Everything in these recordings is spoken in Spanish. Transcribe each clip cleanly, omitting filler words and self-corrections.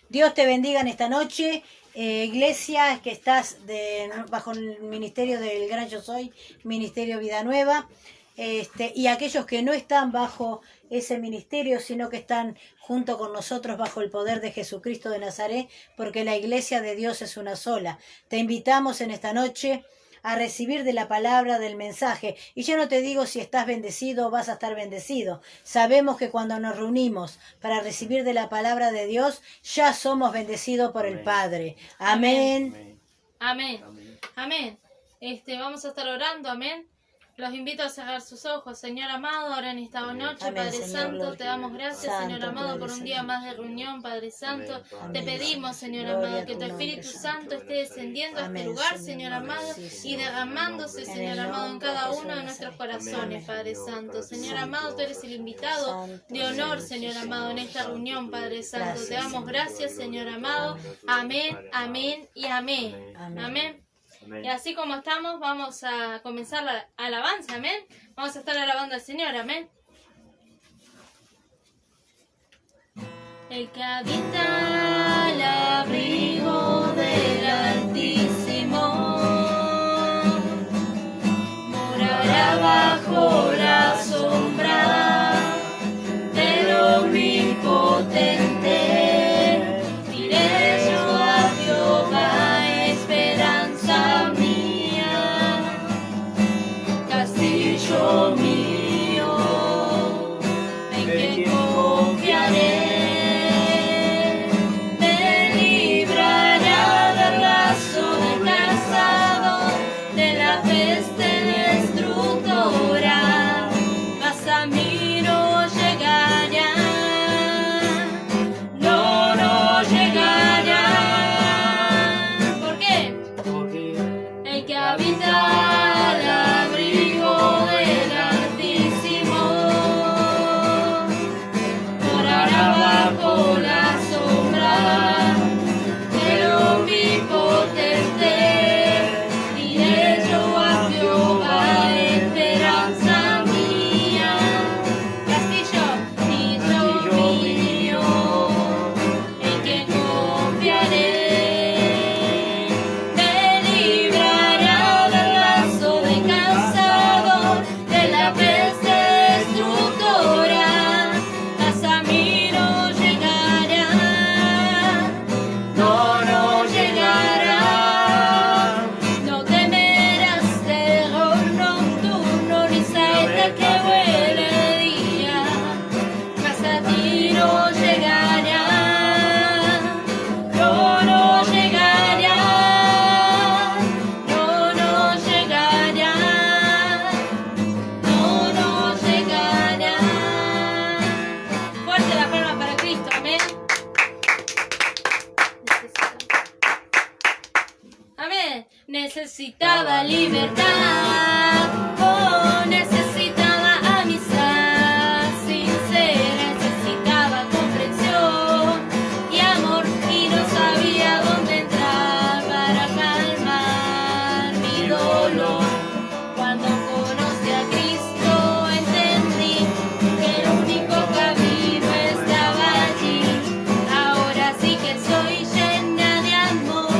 Dios te bendiga en esta noche. Iglesia, que estás bajo el ministerio del Gran Yo Soy, Ministerio Vida Nueva, y aquellos que no están bajo ese ministerio, sino que están junto con nosotros bajo el poder de Jesucristo de Nazaret, porque la iglesia de Dios es una sola. Te invitamos en esta noche a recibir de la palabra, del mensaje. Y yo no te digo si estás bendecido o vas a estar bendecido. Sabemos que cuando nos reunimos para recibir de la palabra de Dios, ya somos bendecidos por el Padre. Amén. Amén. Amén. Vamos a estar orando, amén. Los invito a cerrar sus ojos, Señor amado, ahora en esta noche, Amén, Padre Señor, Santo, gloria. te damos gracias, Santo, Señor amado, gloria, por un Señor. día más de reunión, Padre Santo. Amén, Te pedimos, Señor Gloria amado, a que tu tu nombre, Espíritu Santo. Santo esté descendiendo a este Amén, lugar, Señor. Señor amado, Sí, y Señor. derramándose, En Señor el amado, en nombre de cada Jesús uno de de nuestros Nazaret. corazones, Padre Santo. Señor amado, tú eres el invitado Santo, de honor, sí, Señor sí, amado, en esta reunión, Padre Santo. Gracias, Te damos Señor. gracias, Señor amado. Amén, amén y amén. Amén. Amén. Y así como estamos, vamos a comenzar la alabanza, amén. Vamos a estar alabando al Señor, amén. El que habita al abrigo del Altísimo morará bajo la sombra del Omnipotente. Diré yo a Jehová, esperanza mía, castillo mío, en que confiaré. Me librará del lazo del cazador, de la peste destructora. Mas a mí no llegará, no llegará. ¿Por qué? El que habita al abrigo del Altísimo morará bajo la sombra del Omnipotente. Diré yo a Jehová, esperanza mía, castillo mío, en que confiaré. Me librará del lazo del cazador, de la peste destructora. Mas a mí no llegará, no llegará. No temerás terror nocturno, ni saeta que vuele de día. Mas a ti no llegará, no llegará, no llegará, no llegará. Fuerte la palma para Cristo, amén. Amén. Necesitaba libertad, oh, necesitaba amistad sincera, necesitaba comprensión y amor, y no sabía dónde entrar para calmar mi dolor. Cuando conocí a Cristo entendí que el único camino estaba allí. Ahora sí que soy llena de amor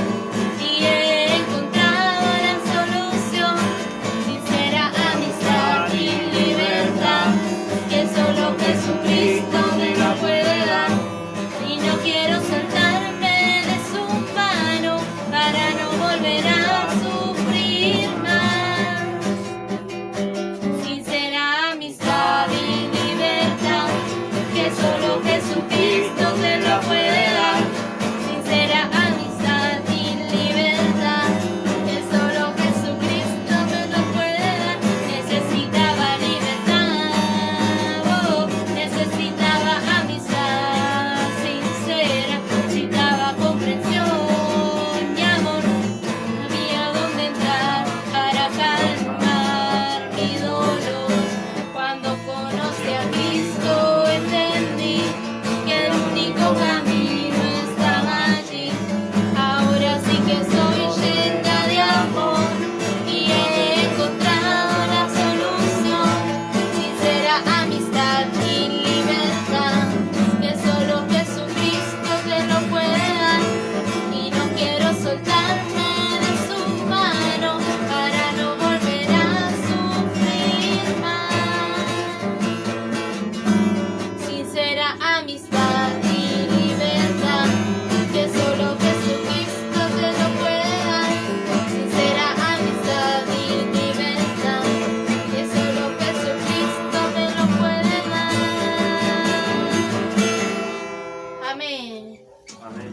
y he encontrado la solución. Sincera amistad y libertad, que solo Jesucristo me lo puede dar. Y no quiero soltarme de su mano para no volver a sufrir más. Sincera amistad y libertad, que solo Jesucristo te lo puede dar. Sincera amistad y libertad, que solo Jesucristo te lo puede dar. Necesitaba libertad, oh, necesitaba amistad sincera. Amén. Amén.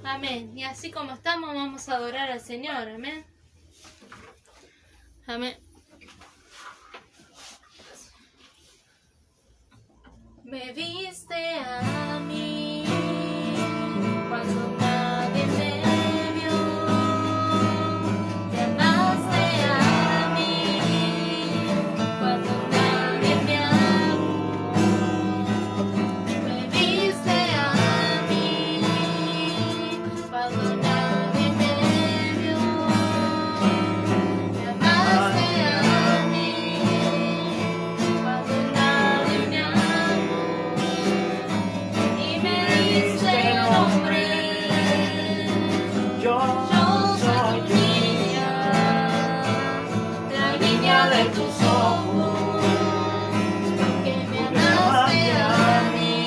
Amén. Y así como estamos, vamos a adorar al Señor. Amén. Amén. Me viste a mí cuando nadie me vio. Me amaste a mí cuando nadie me amó. Me viste a mí cuando nadie me vio. Me amaste a mí cuando nadie me amó. Y me diste nombre. Yo Yo soy tu niña, la niña de tus ojos, que me amaste a mí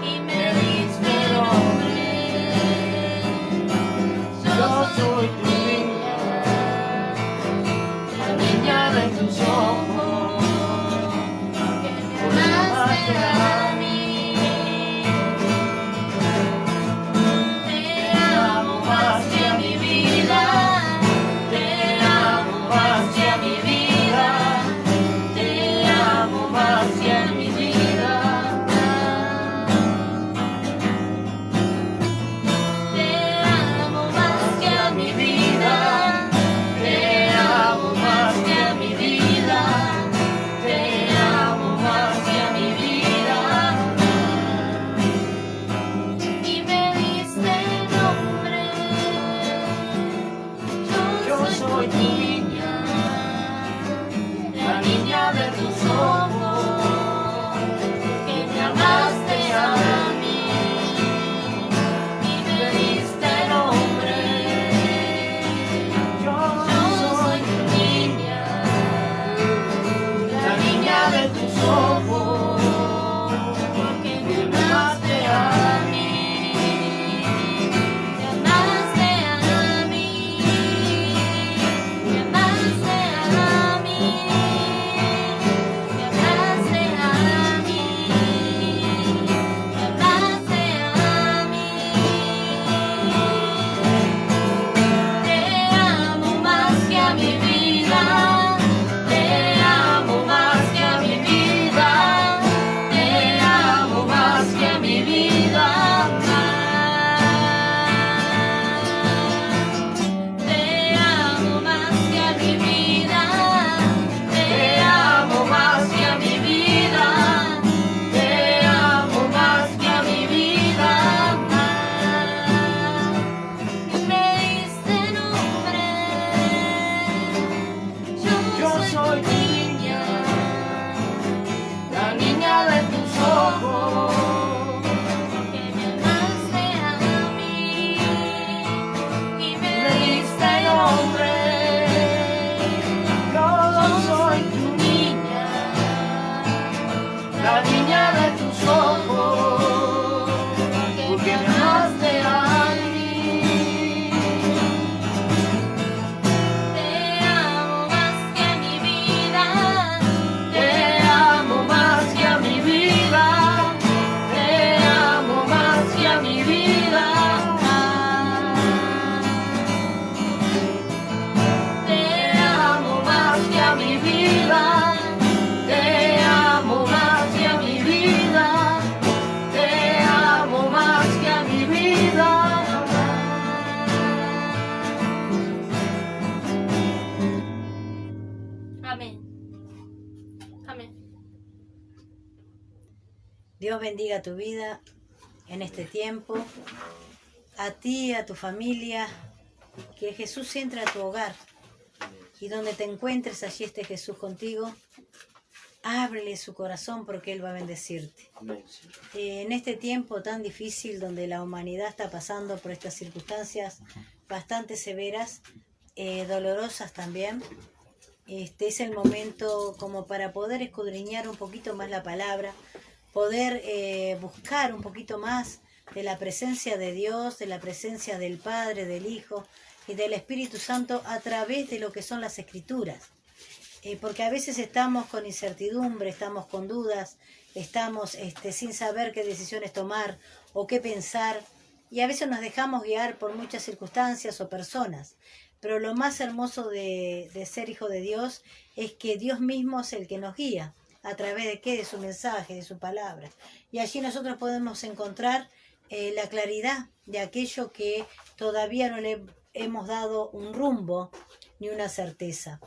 y me diste nombre. Yo soy tu niña, la niña de tus ojos, que me amaste a mí. Te amo más que a mi vida, te amo más que a mi vida, te amo más que a mi vida. Te amo más que a mi vida, te amo más que a mi vida, te amo más que a mi vida. Y me diste nombre. Yo soy tu niña, la niña de tus ojos, que me amaste a mí y me diste nombre. Yo soy tu niña, la niña de tus ojos, porque me amaste a mí. Me amaste a mí, me amaste a mí, me amaste a mí, me amaste a mí. Te amo más que a mi vida, te amo más que a mi vida, te amo más que a mi vida. Te amo más que a mi vida, te amo más que a mi vida, te amo más que a mi vida. Y me diste nombre. Yo soy tu niña, la niña de tus ojos, que me amaste a mí y me diste nombre. Yo soy tu niña, la niña de tus ojos, porque me amaste a mí. Te amo más que a mi vida, te amo más que a mi vida, te amo más que a mi vida. Te amo más que a mi vida, te amo más que a mi vida, te amo más que a mi vida. Amén. Amén. Dios bendiga tu vida en este tiempo, a ti, a tu familia, que Jesús entre a tu hogar y donde te encuentres, allí esté Jesús contigo. Ábrele su corazón porque Él va a bendecirte. Amén, Señor. En este tiempo tan difícil donde la humanidad está pasando por estas circunstancias bastante severas, dolorosas también, es el momento como para poder escudriñar un poquito más la palabra, poder buscar un poquito más de la presencia de Dios, de la presencia del Padre, del Hijo y del Espíritu Santo a través de lo que son las Escrituras. porque a veces estamos con incertidumbre, estamos con dudas, estamos sin saber qué decisiones tomar o qué pensar, y a veces nos dejamos guiar por muchas circunstancias o personas. Pero lo más hermoso de ser hijo de Dios es que Dios mismo es el que nos guía. ¿A través de qué? De su mensaje, de su palabra. Y allí nosotros podemos encontrar la claridad de aquello que todavía no le hemos dado un rumbo ni una certeza.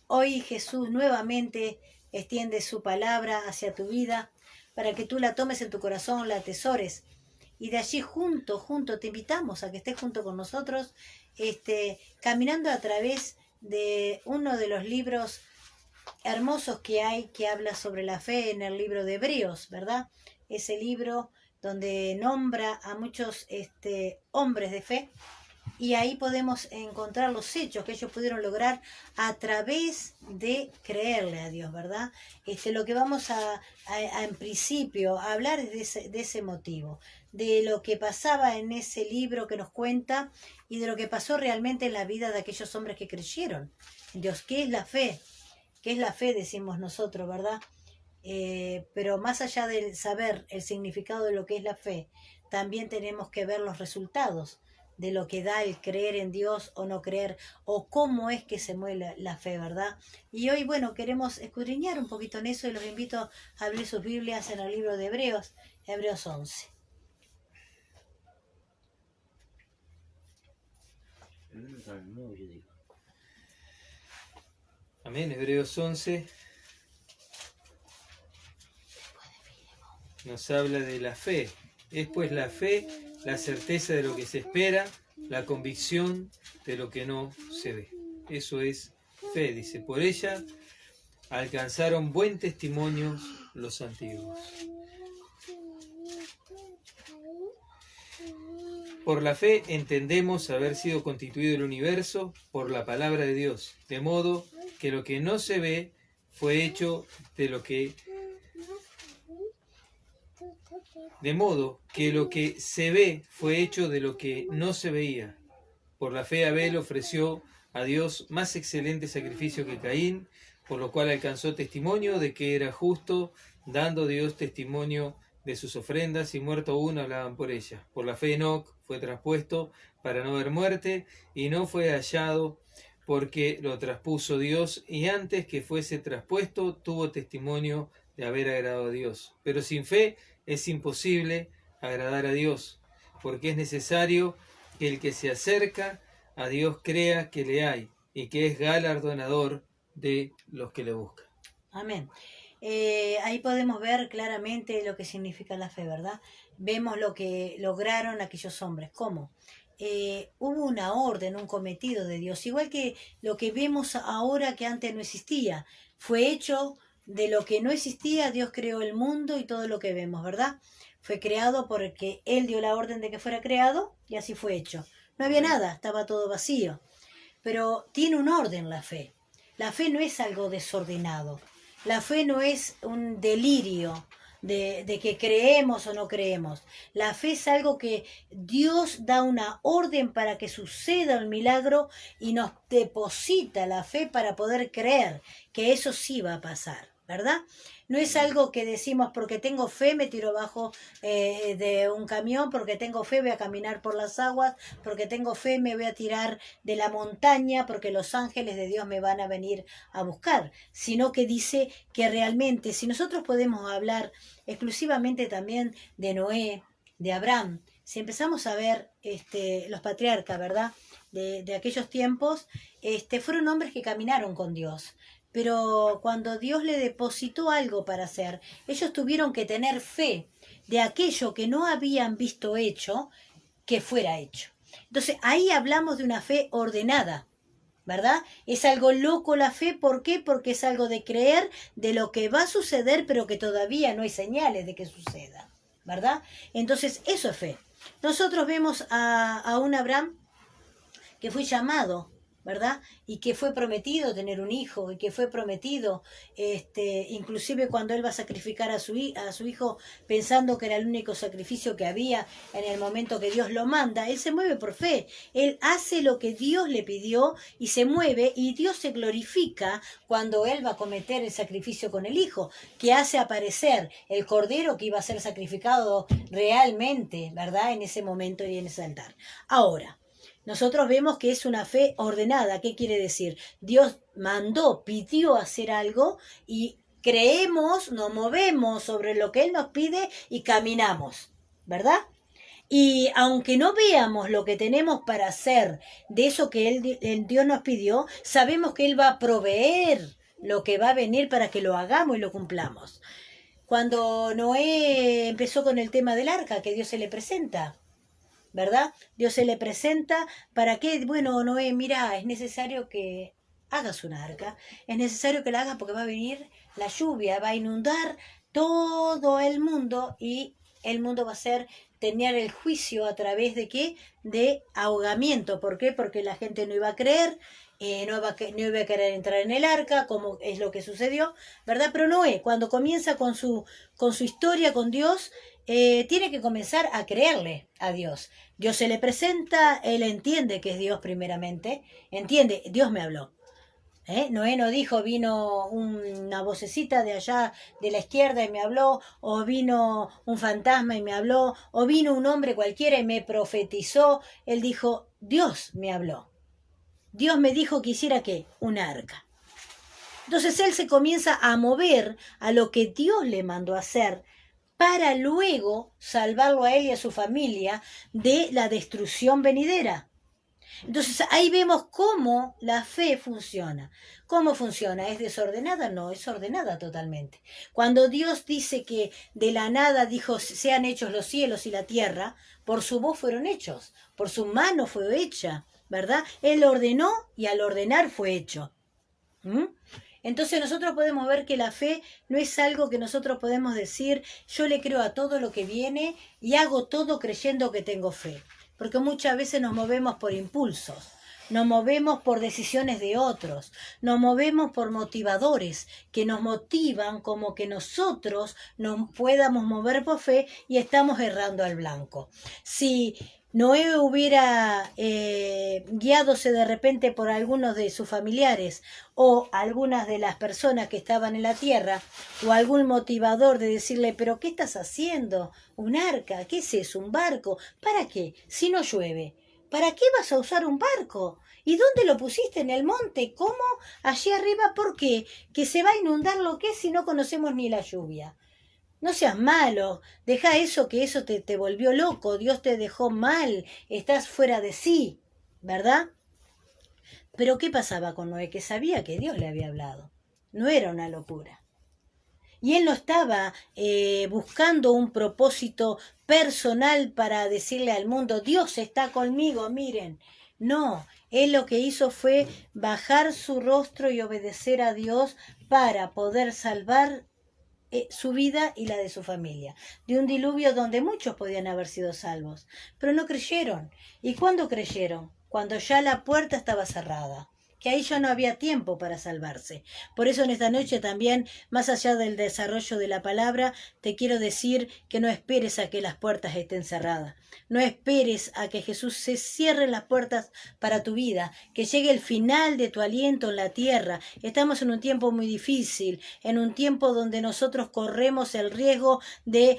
Hoy Jesús nuevamente extiende su palabra hacia tu vida para que tú la tomes en tu corazón, la atesores. Y de allí junto te invitamos a que estés junto con nosotros, caminando a través de uno de los libros hermosos que hay, que habla sobre la fe, en el libro de Hebreos, ¿verdad? Ese libro donde nombra a muchos hombres de fe, y ahí podemos encontrar los hechos que ellos pudieron lograr a través de creerle a Dios, ¿verdad? Lo que vamos a en principio a hablar es de ese motivo, de lo que pasaba en ese libro que nos cuenta y de lo que pasó realmente en la vida de aquellos hombres que creyeron en Dios. ¿Qué es la fe? ¿Qué es la fe? Decimos nosotros, ¿verdad? Pero más allá de saber el significado de lo que es la fe, también tenemos que ver los resultados de lo que da el creer en Dios o no creer, o cómo es que se mueve la fe, ¿verdad? Y hoy, bueno, queremos escudriñar un poquito en eso, y los invito a abrir sus Biblias en el libro de Hebreos, Hebreos 11. Amén, Hebreos 11 nos habla de la fe. Es pues la fe, la certeza de lo que se espera, la convicción de lo que no se ve. Eso es fe, dice. Por ella alcanzaron buen testimonio los antiguos. Por la fe entendemos haber sido constituido el universo por la palabra de Dios, de modo que lo que no se ve fue hecho de lo que... De modo que lo que se ve fue hecho de lo que no se veía. Por la fe Abel ofreció a Dios más excelente sacrificio que Caín, por lo cual alcanzó testimonio de que era justo, dando Dios testimonio de sus ofrendas, y muerto aún hablaban por ellas. Por la fe Enoc fue traspuesto para no ver muerte, y no fue hallado porque lo traspuso Dios, y antes que fuese traspuesto tuvo testimonio de haber agradado a Dios. Pero sin fe es imposible agradar a Dios, porque es necesario que el que se acerca a Dios crea que le hay y que es galardonador de los que le buscan. Amén. Ahí podemos ver claramente lo que significa la fe, ¿verdad? Vemos lo que lograron aquellos hombres. ¿Cómo? Hubo una orden, un cometido de Dios, igual que lo que vemos ahora que antes no existía. Fue hecho de lo que no existía. Dios creó el mundo y todo lo que vemos, ¿verdad? Fue creado porque Él dio la orden de que fuera creado, y así fue hecho. No había nada, estaba todo vacío. Pero tiene un orden la fe. La fe no es algo desordenado. La fe no es un delirio de que creemos o no creemos. La fe es algo que Dios da una orden para que suceda un milagro y nos deposita la fe para poder creer que eso sí va a pasar, ¿verdad? No es algo que decimos porque tengo fe me tiro abajo de un camión, porque tengo fe voy a caminar por las aguas, porque tengo fe me voy a tirar de la montaña, porque los ángeles de Dios me van a venir a buscar, sino que dice que realmente, si nosotros podemos hablar exclusivamente también de Noé, de Abraham, si empezamos a ver los patriarcas, ¿verdad? De aquellos tiempos, fueron hombres que caminaron con Dios. Pero cuando Dios le depositó algo para hacer, ellos tuvieron que tener fe de aquello que no habían visto hecho, que fuera hecho. Entonces ahí hablamos de una fe ordenada, ¿verdad? Es algo loco la fe, ¿por qué? Porque es algo de creer de lo que va a suceder, pero que todavía no hay señales de que suceda, ¿verdad? Entonces eso es fe. Nosotros vemos a un Abraham que fue llamado ¿verdad? Y que fue prometido tener un hijo, y que fue prometido, inclusive cuando él va a sacrificar a su hijo, pensando que era el único sacrificio que había en el momento que Dios lo manda, él se mueve por fe, él hace lo que Dios le pidió y se mueve, y Dios se glorifica cuando él va a cometer el sacrificio con el hijo, que hace aparecer el cordero que iba a ser sacrificado realmente, ¿verdad? En ese momento y en ese altar. Ahora, nosotros vemos que es una fe ordenada. ¿Qué quiere decir? Dios mandó, pidió hacer algo y creemos, nos movemos sobre lo que Él nos pide y caminamos, ¿verdad? Y aunque no veamos lo que tenemos para hacer de eso que Dios nos pidió, sabemos que Él va a proveer lo que va a venir para que lo hagamos y lo cumplamos. Cuando Noé empezó con el tema del arca, que Dios se le presenta, ¿verdad? Dios se le presenta, ¿para qué? Bueno, Noé, mira, es necesario que hagas una arca, es necesario que la hagas porque va a venir la lluvia, va a inundar todo el mundo y el mundo va a tener el juicio a través de ¿qué? De ahogamiento. ¿Por qué? Porque la gente no iba a creer, no iba a querer entrar en el arca, como es lo que sucedió, ¿verdad? Pero Noé, cuando comienza con su historia con Dios, tiene que comenzar a creerle a Dios. Dios se le presenta, él entiende que es Dios primeramente, entiende, Dios me habló. Noé no dijo, vino una vocecita de allá de la izquierda y me habló, o vino un fantasma y me habló, o vino un hombre cualquiera y me profetizó. Él dijo, Dios me habló. Dios me dijo que hiciera ¿qué? Un arca. Entonces él se comienza a mover a lo que Dios le mandó a hacer, para luego salvarlo a él y a su familia de la destrucción venidera. Entonces ahí vemos cómo la fe funciona. ¿Cómo funciona? ¿Es desordenada? No, es ordenada totalmente. Cuando Dios dice que de la nada dijo, sean hechos los cielos y la tierra, por su voz fueron hechos, por su mano fue hecha, ¿verdad? Él ordenó y al ordenar fue hecho. Entonces nosotros podemos ver que la fe no es algo que nosotros podemos decir, yo le creo a todo lo que viene y hago todo creyendo que tengo fe. Porque muchas veces nos movemos por impulsos, nos movemos por decisiones de otros, nos movemos por motivadores que nos motivan como que nosotros nos podamos mover por fe y estamos errando al blanco. Si Noé hubiera guiádose de repente por algunos de sus familiares o algunas de las personas que estaban en la tierra o algún motivador de decirle, pero ¿qué estás haciendo? ¿Un arca? ¿Qué es eso? ¿Un barco? ¿Para qué? Si no llueve. ¿Para qué vas a usar un barco? ¿Y dónde lo pusiste? ¿En el monte? ¿Cómo? Allí arriba, ¿por qué? ¿Que se va a inundar lo que es si no conocemos ni la lluvia? No seas malo, deja eso, que eso te volvió loco, Dios te dejó mal, estás fuera de sí, ¿verdad? Pero ¿qué pasaba con Noé? Que sabía que Dios le había hablado, no era una locura. Y él no estaba buscando un propósito personal para decirle al mundo, Dios está conmigo, miren. No, él lo que hizo fue bajar su rostro y obedecer a Dios para poder salvar su vida y la de su familia, de un diluvio donde muchos podían haber sido salvos, pero no creyeron. ¿Y cuándo creyeron? Cuando ya la puerta estaba cerrada, que ahí ya no había tiempo para salvarse. Por eso en esta noche también, más allá del desarrollo de la palabra, te quiero decir que no esperes a que las puertas estén cerradas. No esperes a que Jesús se cierre las puertas para tu vida, que llegue el final de tu aliento en la tierra. Estamos en un tiempo muy difícil, en un tiempo donde nosotros corremos el riesgo de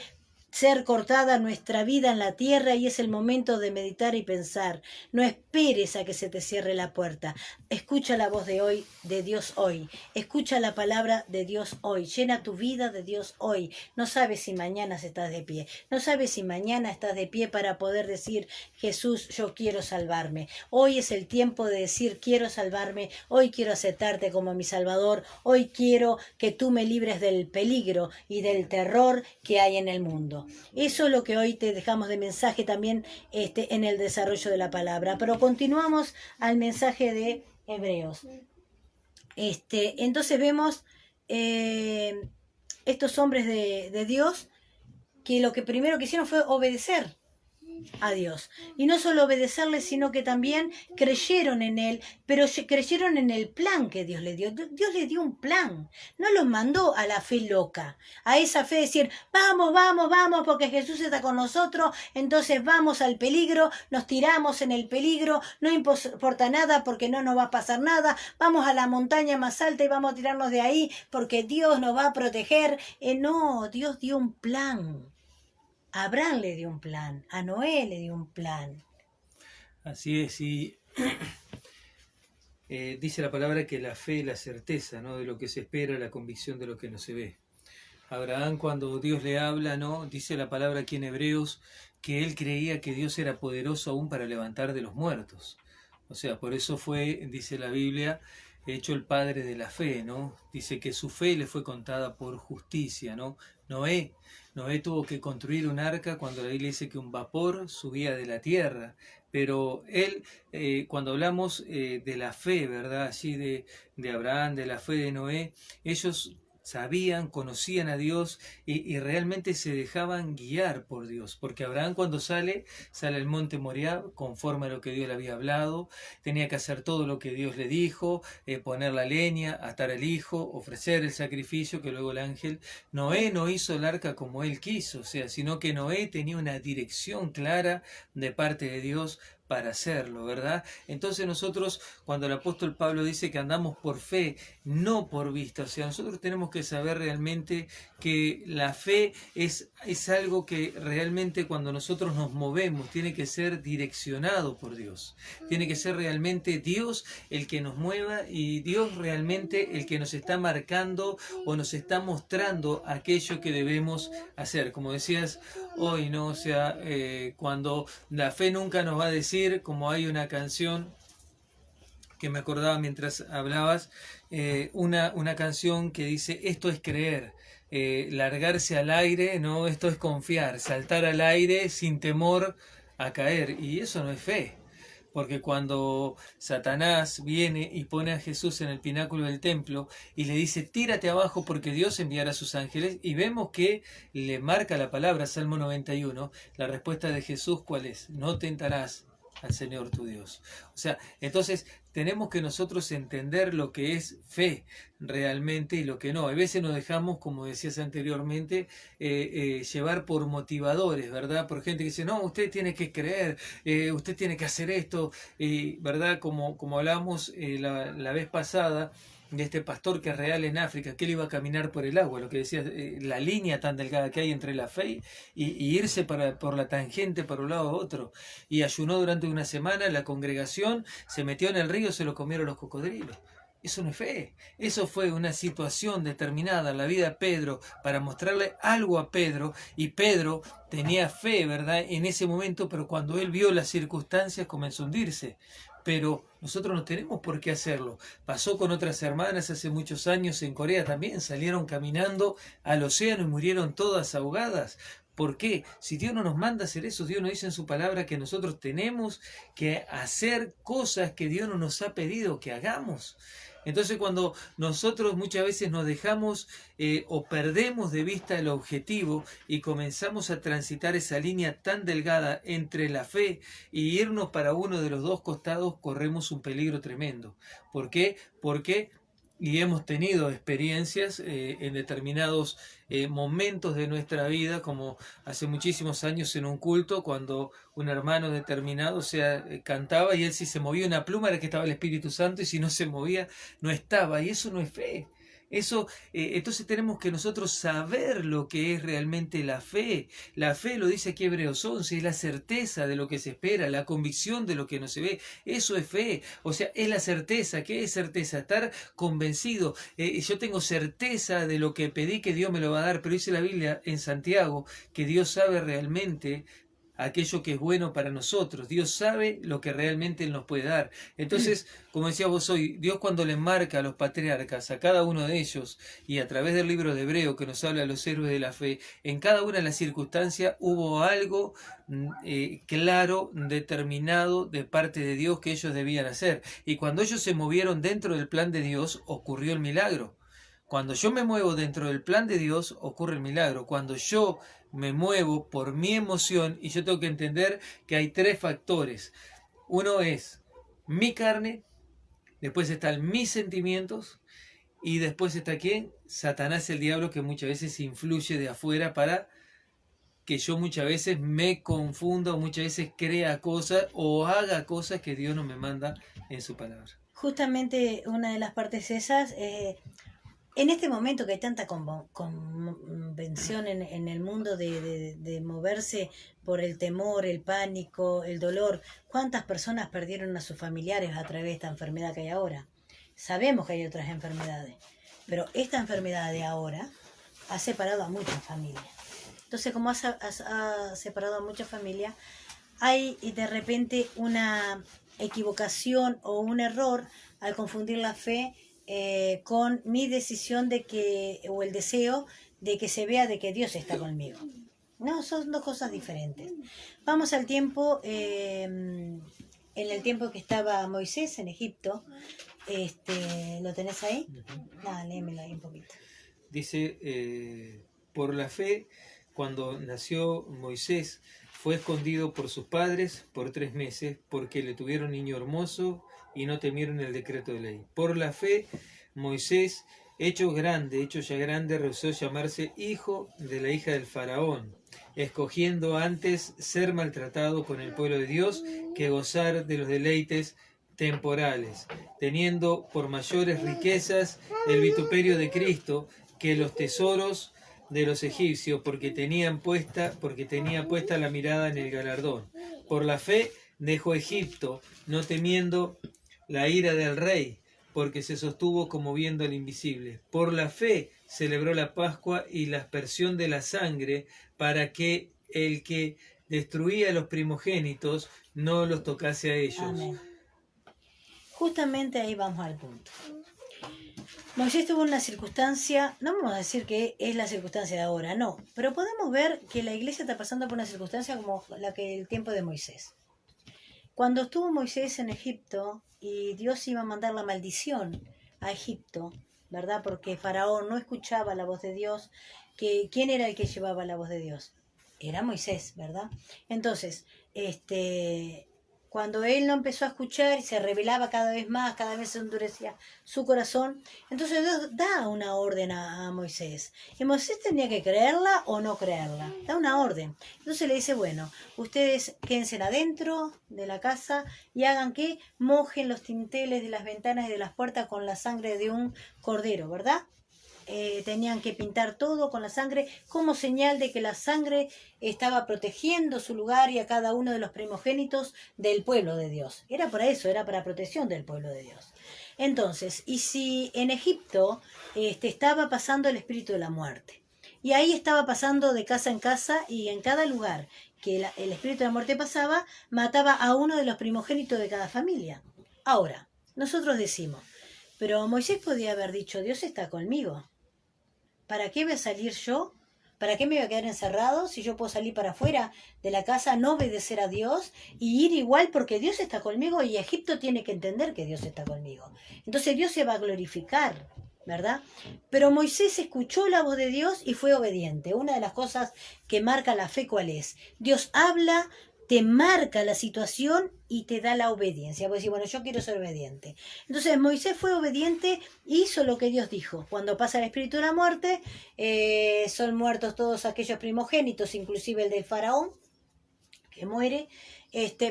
ser cortada nuestra vida en la tierra y es el momento de meditar y pensar. No esperes a que se te cierre la puerta. Escucha la voz de hoy, de Dios hoy. Escucha la palabra de Dios hoy. Llena tu vida de Dios hoy. No sabes si mañana estás de pie. No sabes si mañana estás de pie para poder decir, Jesús, yo quiero salvarme. Hoy es el tiempo de decir, quiero salvarme. Hoy quiero aceptarte como mi Salvador. Hoy quiero que tú me libres del peligro y del terror que hay en el mundo. Eso es lo que hoy te dejamos de mensaje también en el desarrollo de la palabra. Pero continuamos al mensaje de Hebreos. Entonces vemos estos hombres de Dios que lo que primero que hicieron fue obedecer. a Dios. Y no solo obedecerle, sino que también creyeron en Él, pero creyeron en el plan que Dios le dio. Dios le dio un plan, no los mandó a la fe loca, a esa fe de decir, vamos, vamos, vamos, porque Jesús está con nosotros, entonces vamos al peligro, nos tiramos en el peligro, no importa nada porque no nos va a pasar nada, vamos a la montaña más alta y vamos a tirarnos de ahí porque Dios nos va a proteger. No, Dios dio un plan. A Abraham le dio un plan, a Noé le dio un plan. Así es, y dice la palabra que la fe es la certeza, ¿no?, de lo que se espera, la convicción de lo que no se ve. Abraham, cuando Dios le habla, ¿no?, dice la palabra aquí en Hebreos que él creía que Dios era poderoso aún para levantar de los muertos. O sea, por eso fue, dice la Biblia, hecho el padre de la fe, ¿no? Dice que su fe le fue contada por justicia, ¿no? Noé tuvo que construir un arca cuando la Biblia dice que un vapor subía de la tierra, pero él, cuando hablamos de la fe, ¿verdad?, allí de Abraham, de la fe de Noé, ellos sabían, conocían a Dios y realmente se dejaban guiar por Dios, porque Abraham cuando sale al monte Moriah conforme a lo que Dios le había hablado, tenía que hacer todo lo que Dios le dijo, poner la leña, atar al hijo, ofrecer el sacrificio que luego el ángel. Noé no hizo el arca como él quiso, o sea, sino que Noé tenía una dirección clara de parte de Dios para hacerlo, ¿verdad? Entonces nosotros, cuando el apóstol Pablo dice que andamos por fe, no por vista, o sea, nosotros tenemos que saber realmente que la fe es algo que realmente cuando nosotros nos movemos tiene que ser direccionado por Dios, tiene que ser realmente Dios el que nos mueva y Dios realmente el que nos está marcando o nos está mostrando aquello que debemos hacer, como decías hoy, ¿no? O sea, cuando la fe nunca nos va a decir, como hay una canción que me acordaba mientras hablabas, una canción que dice, esto es creer, largarse al aire, ¿no? Esto es confiar, saltar al aire sin temor a caer, y eso no es fe. Porque cuando Satanás viene y pone a Jesús en el pináculo del templo y le dice, tírate abajo porque Dios enviará a sus ángeles, y vemos que le marca la palabra, Salmo 91, la respuesta de Jesús, ¿cuál es? No tentarás al Señor tu Dios. O sea, entonces tenemos que nosotros entender lo que es fe realmente y lo que no. A veces nos dejamos, como decías anteriormente, llevar por motivadores, ¿verdad? Por gente que dice, no, usted tiene que creer, usted tiene que hacer esto, ¿verdad? Como hablamos la vez pasada, de este pastor que es real en África, que él iba a caminar por el agua, lo que decía, la línea tan delgada que hay entre la fe y irse por la tangente para un lado a otro, y ayunó durante una semana, la congregación se metió en el río, se lo comieron los cocodrilos. Eso no es fe, eso fue una situación determinada en la vida de Pedro para mostrarle algo a Pedro, y Pedro tenía fe, ¿verdad?, en ese momento, pero cuando él vio las circunstancias comenzó a hundirse. Pero nosotros no tenemos por qué hacerlo. Pasó con otras hermanas hace muchos años en Corea también, salieron caminando al océano y murieron todas ahogadas. ¿Por qué? Si Dios no nos manda a hacer eso, Dios nos dice en su palabra que nosotros tenemos que hacer cosas que Dios no nos ha pedido que hagamos. Entonces cuando nosotros muchas veces nos dejamos o perdemos de vista el objetivo y comenzamos a transitar esa línea tan delgada entre la fe y irnos para uno de los dos costados, corremos un peligro tremendo. ¿Por qué? Porque y hemos tenido experiencias en determinados momentos de nuestra vida, como hace muchísimos años en un culto, cuando un hermano determinado cantaba y él, si se movía una pluma era que estaba el Espíritu Santo, y si no se movía no estaba, y eso no es fe. Eso, entonces tenemos que nosotros saber lo que es realmente la fe. La fe, lo dice aquí Hebreos 11, es la certeza de lo que se espera, la convicción de lo que no se ve. Eso es fe, o sea, es la certeza. ¿Qué es certeza? Estar convencido. Yo tengo certeza de lo que pedí que Dios me lo va a dar, pero dice la Biblia en Santiago que Dios sabe realmente aquello que es bueno para nosotros. Dios sabe lo que realmente Él nos puede dar. Entonces, como decía vos hoy, Dios cuando le marca a los patriarcas, a cada uno de ellos, y a través del libro de Hebreo que nos habla de los héroes de la fe, en cada una de las circunstancias hubo algo claro, determinado de parte de Dios que ellos debían hacer. Y cuando ellos se movieron dentro del plan de Dios, ocurrió el milagro. Cuando yo me muevo dentro del plan de Dios, ocurre el milagro. Cuando yo me muevo por mi emoción, y yo tengo que entender que hay tres factores. Uno es mi carne, después están mis sentimientos, y después está ¿quién? Satanás, el diablo, que muchas veces influye de afuera para que yo muchas veces me confunda, o muchas veces crea cosas o haga cosas que Dios no me manda en su palabra. Justamente una de las partes esas, en este momento que hay tanta convención en el mundo de moverse por el temor, el pánico, el dolor, ¿cuántas personas perdieron a sus familiares a través de esta enfermedad que hay ahora? Sabemos que hay otras enfermedades, pero esta enfermedad de ahora ha separado a muchas familias. Entonces, como ha separado a muchas familias, hay de repente una equivocación o un error al confundir la fe con mi decisión de que, o el deseo de que se vea de que Dios está conmigo. No, son dos cosas diferentes. Vamos al tiempo, en el tiempo que estaba Moisés en Egipto. ¿Lo tenés ahí? Nada, léemelo ahí un poquito. Dice, por la fe, cuando nació Moisés, fue escondido por sus padres por 3 meses, porque le tuvieron niño hermoso y no temieron el decreto de ley. Por la fe, Moisés, hecho ya grande, rehusó llamarse hijo de la hija del faraón, escogiendo antes ser maltratado con el pueblo de Dios que gozar de los deleites temporales, teniendo por mayores riquezas el vituperio de Cristo que los tesoros de los egipcios, porque tenía puesta la mirada en el galardón. Por la fe dejó Egipto, no temiendo la ira del rey, porque se sostuvo como viendo al invisible. Por la fe celebró la Pascua y la aspersión de la sangre, para que el que destruía a los primogénitos no los tocase a ellos. Amén. Justamente ahí vamos al punto. Moisés tuvo una circunstancia, no vamos a decir que es la circunstancia de ahora, no, pero podemos ver que la iglesia está pasando por una circunstancia como la que el tiempo de Moisés. Cuando estuvo Moisés en Egipto y Dios iba a mandar la maldición a Egipto, ¿verdad? Porque Faraón no escuchaba la voz de Dios, ¿quién era el que llevaba la voz de Dios? Era Moisés, ¿verdad? Entonces, cuando él no empezó a escuchar y se rebelaba cada vez más, cada vez se endurecía su corazón, entonces Dios da una orden a Moisés. Y Moisés tenía que creerla o no creerla. Da una orden. Entonces le dice, bueno, ustedes quédense adentro de la casa y hagan que mojen los tinteles de las ventanas y de las puertas con la sangre de un cordero, ¿verdad? Tenían que pintar todo con la sangre como señal de que la sangre estaba protegiendo su lugar y a cada uno de los primogénitos del pueblo de Dios. Era para eso, era para protección del pueblo de Dios. Entonces, y si en Egipto estaba pasando el espíritu de la muerte, y ahí estaba pasando de casa en casa, y en cada lugar que el espíritu de la muerte pasaba, mataba a uno de los primogénitos de cada familia. Ahora, nosotros decimos, pero Moisés podía haber dicho, Dios está conmigo. ¿Para qué voy a salir yo? ¿Para qué me voy a quedar encerrado si yo puedo salir para afuera de la casa, no obedecer a Dios y ir igual porque Dios está conmigo y Egipto tiene que entender que Dios está conmigo? Entonces Dios se va a glorificar, ¿verdad? Pero Moisés escuchó la voz de Dios y fue obediente. Una de las cosas que marca la fe, ¿cuál es? Dios habla, te marca la situación y te da la obediencia. Vos decís, bueno, yo quiero ser obediente. Entonces Moisés fue obediente, hizo lo que Dios dijo. Cuando pasa el espíritu de la muerte, son muertos todos aquellos primogénitos, inclusive el del faraón, que muere,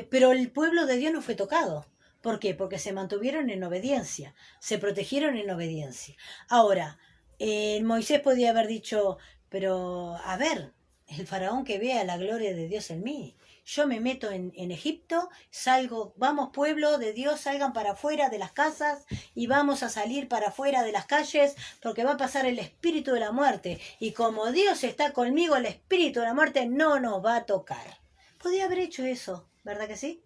pero el pueblo de Dios no fue tocado. ¿Por qué? Porque se mantuvieron en obediencia, se protegieron en obediencia. Ahora, Moisés podía haber dicho, pero a ver, el faraón que vea la gloria de Dios en mí. Yo me meto en Egipto, salgo, vamos pueblo de Dios, salgan para afuera de las casas y vamos a salir para afuera de las calles porque va a pasar el espíritu de la muerte. Y como Dios está conmigo, el espíritu de la muerte no nos va a tocar. Podía haber hecho eso, ¿verdad que sí?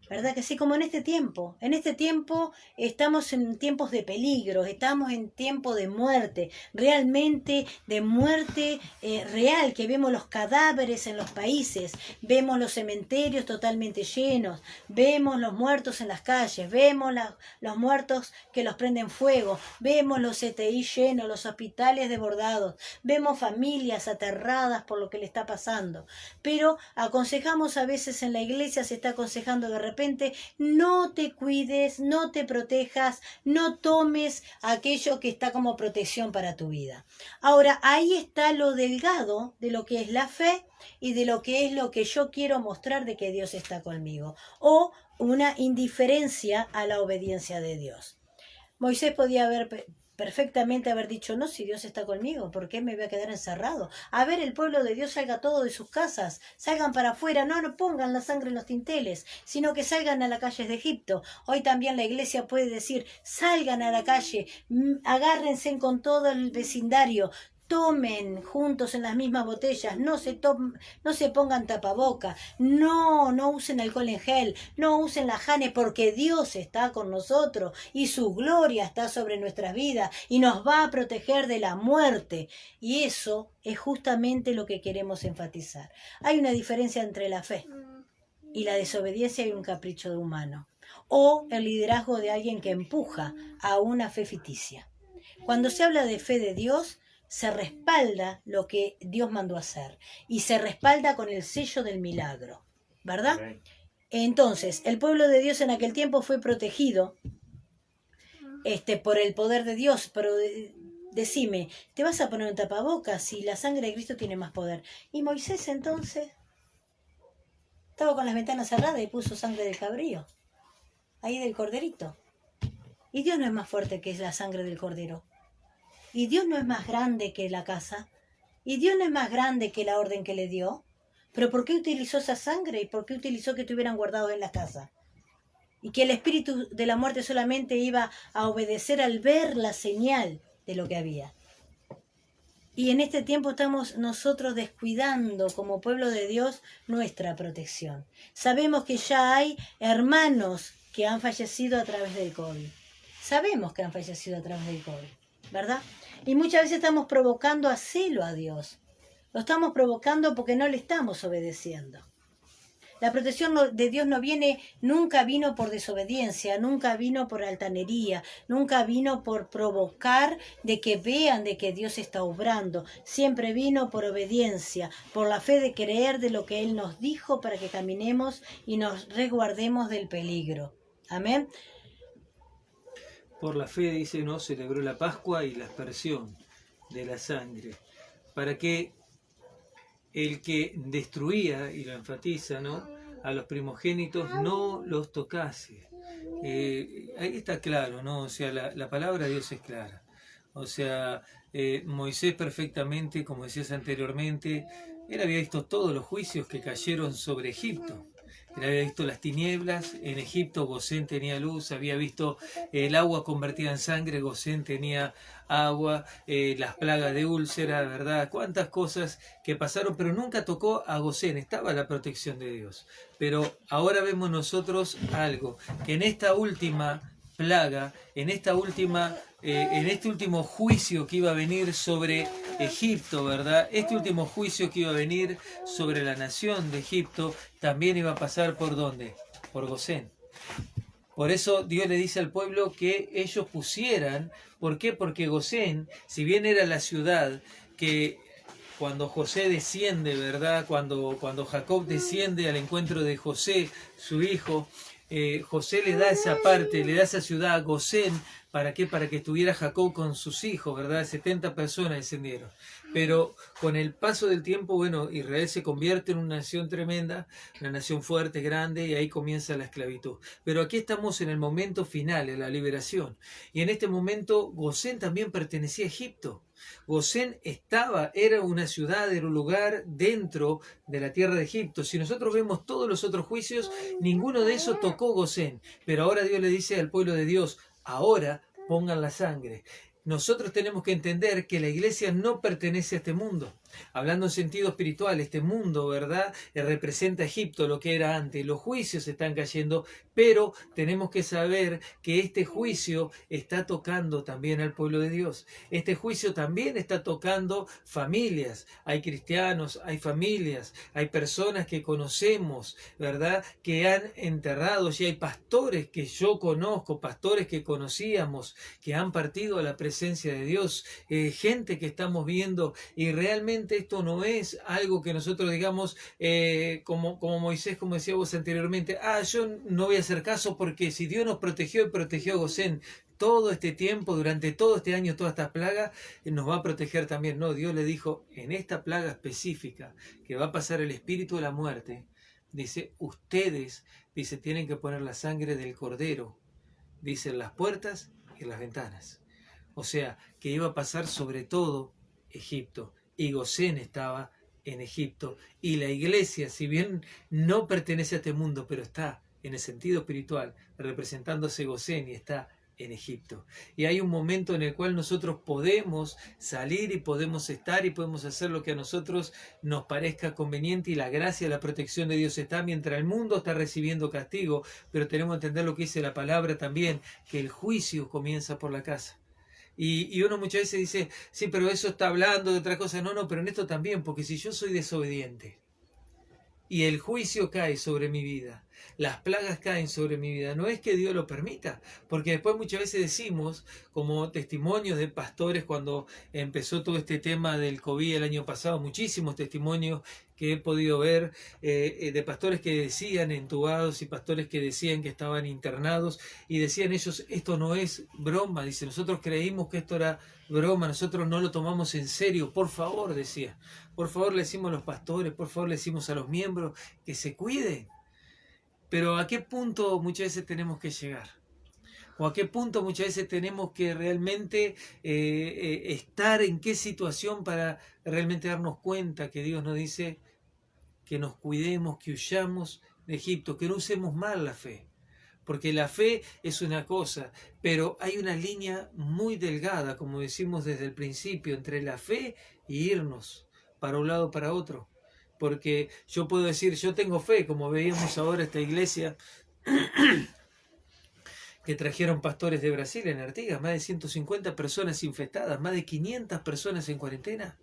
¿Verdad que sí? Como en este tiempo. En este tiempo estamos en tiempos de peligro, estamos en tiempo de muerte, realmente de muerte real, que vemos los cadáveres en los países, vemos los cementerios totalmente llenos, vemos los muertos en las calles, vemos los muertos que los prenden fuego, vemos los CTI llenos, los hospitales desbordados, vemos familias aterradas por lo que le está pasando. Pero aconsejamos a veces en la iglesia, se está aconsejando de repente, no te cuides, no te protejas, no tomes aquello que está como protección para tu vida. Ahora, ahí está lo delgado de lo que es la fe y de lo que es lo que yo quiero mostrar de que Dios está conmigo, o una indiferencia a la obediencia de Dios. Moisés podía perfectamente haber dicho, no, si Dios está conmigo, ¿por qué me voy a quedar encerrado? A ver, el pueblo de Dios salga todo de sus casas, salgan para afuera, no pongan la sangre en los tinteles, sino que salgan a las calles de Egipto. Hoy también la iglesia puede decir, salgan a la calle, agárrense con todo el vecindario, tomen juntos en las mismas botellas, no se pongan tapaboca, no usen alcohol en gel, no usen la jane, porque Dios está con nosotros y su gloria está sobre nuestras vidas y nos va a proteger de la muerte. Y eso es justamente lo que queremos enfatizar. Hay una diferencia entre la fe y la desobediencia y un capricho de humano, o el liderazgo de alguien que empuja a una fe ficticia. Cuando se habla de fe de Dios, se respalda lo que Dios mandó hacer y se respalda con el sello del milagro, ¿verdad? Entonces, el pueblo de Dios en aquel tiempo fue protegido por el poder de Dios, pero decime, ¿te vas a poner un tapabocas si la sangre de Cristo tiene más poder? Y Moisés entonces estaba con las ventanas cerradas y puso sangre del cabrío, ahí del corderito. Y Dios no es más fuerte que la sangre del cordero. Y Dios no es más grande que la casa. Y Dios no es más grande que la orden que le dio. Pero ¿por qué utilizó esa sangre? ¿Y por qué utilizó que estuvieran guardados en la casa? Y que el espíritu de la muerte solamente iba a obedecer al ver la señal de lo que había. Y en este tiempo estamos nosotros descuidando como pueblo de Dios nuestra protección. Sabemos que ya hay hermanos que han fallecido a través del COVID. Sabemos que han fallecido a través del COVID, ¿verdad? Y muchas veces estamos provocando a celo a Dios. Lo estamos provocando porque no le estamos obedeciendo. La protección de Dios nunca vino por desobediencia, nunca vino por altanería, nunca vino por provocar de que vean de que Dios está obrando. Siempre vino por obediencia, por la fe de creer de lo que Él nos dijo para que caminemos y nos resguardemos del peligro. Amén. Por la fe, dice, no celebró la Pascua y la aspersión de la sangre, para que el que destruía, y lo enfatiza, ¿no?, a los primogénitos no los tocase. Ahí está claro, ¿no? O sea, la palabra de Dios es clara. O sea, Moisés perfectamente, como decías anteriormente, él había visto todos los juicios que cayeron sobre Egipto. Él había visto las tinieblas, en Egipto Gosén tenía luz, había visto el agua convertida en sangre, Gosén tenía agua, las plagas de úlcera, ¿verdad? Cuántas cosas que pasaron, pero nunca tocó a Gosén, estaba la protección de Dios. Pero ahora vemos nosotros algo, que en esta última plaga, en este último juicio que iba a venir sobre Egipto, ¿verdad? Este último juicio que iba a venir sobre la nación de Egipto, también iba a pasar ¿por dónde? Por Gosén. Por eso Dios le dice al pueblo que ellos pusieran, ¿por qué? Porque Gosén, si bien era la ciudad que cuando José desciende, ¿verdad? Cuando Jacob desciende al encuentro de José, su hijo, José le da esa parte, le da esa ciudad a Gosén. ¿Para qué? Para que estuviera Jacob con sus hijos, ¿verdad? 70 personas descendieron. Pero con el paso del tiempo, bueno, Israel se convierte en una nación tremenda, una nación fuerte, grande, y ahí comienza la esclavitud. Pero aquí estamos en el momento final, en la liberación. Y en este momento Gosén también pertenecía a Egipto. Gosén era una ciudad, era un lugar dentro de la tierra de Egipto. Si nosotros vemos todos los otros juicios, ninguno de esos tocó Gosén. Pero ahora Dios le dice al pueblo de Dios, ahora pongan la sangre. Nosotros tenemos que entender que la iglesia no pertenece a este mundo. Hablando en sentido espiritual, este mundo, ¿verdad? Representa Egipto, lo que era antes. Los juicios están cayendo, pero tenemos que saber que este juicio está tocando también al pueblo de Dios. Este juicio también está tocando familias. Hay cristianos, hay familias, hay personas que conocemos, ¿verdad? Que han enterrado, y hay pastores que yo conozco, pastores que conocíamos, que han partido a la presencia de Dios, gente que estamos viendo, y realmente esto no es algo que nosotros digamos como Moisés, como decía vos anteriormente, yo no voy a hacer caso porque si Dios nos protegió y protegió a Gosén todo este tiempo, durante todo este año, toda esta plaga, nos va a proteger también. No, Dios le dijo, en esta plaga específica, que va a pasar el espíritu de la muerte, dice, ustedes, dice, tienen que poner la sangre del cordero, dice, en las puertas y en las ventanas. O sea, que iba a pasar sobre todo Egipto, y Gosén estaba en Egipto, y la iglesia, si bien no pertenece a este mundo, pero está en el sentido espiritual, representándose Gosén, y está en Egipto. Y hay un momento en el cual nosotros podemos salir y podemos estar y podemos hacer lo que a nosotros nos parezca conveniente, y la gracia, la protección de Dios está mientras el mundo está recibiendo castigo, pero tenemos que entender lo que dice la palabra también, que el juicio comienza por la casa. Y uno muchas veces dice, sí, pero eso está hablando de otra cosa. No, pero en esto también, porque si yo soy desobediente y el juicio cae sobre mi vida, las plagas caen sobre mi vida, no es que Dios lo permita, porque después muchas veces decimos, como testimonios de pastores cuando empezó todo este tema del COVID el año pasado, muchísimos testimonios que he podido ver de pastores que decían entubados y pastores que decían que estaban internados, y decían ellos, esto no es broma, dice, nosotros creímos que esto era broma, nosotros no lo tomamos en serio, por favor, decía, por favor le decimos a los pastores, por favor le decimos a los miembros que se cuiden. Pero ¿a qué punto muchas veces tenemos que llegar? ¿O a qué punto muchas veces tenemos que realmente estar en qué situación para realmente darnos cuenta que Dios nos dice que nos cuidemos, que huyamos de Egipto, que no usemos mal la fe? Porque la fe es una cosa, pero hay una línea muy delgada, como decimos desde el principio, entre la fe y irnos para un lado o para otro. Porque yo puedo decir, yo tengo fe, como veíamos ahora esta iglesia que trajeron pastores de Brasil en Artigas, más de 150 personas infectadas, más de 500 personas en cuarentena.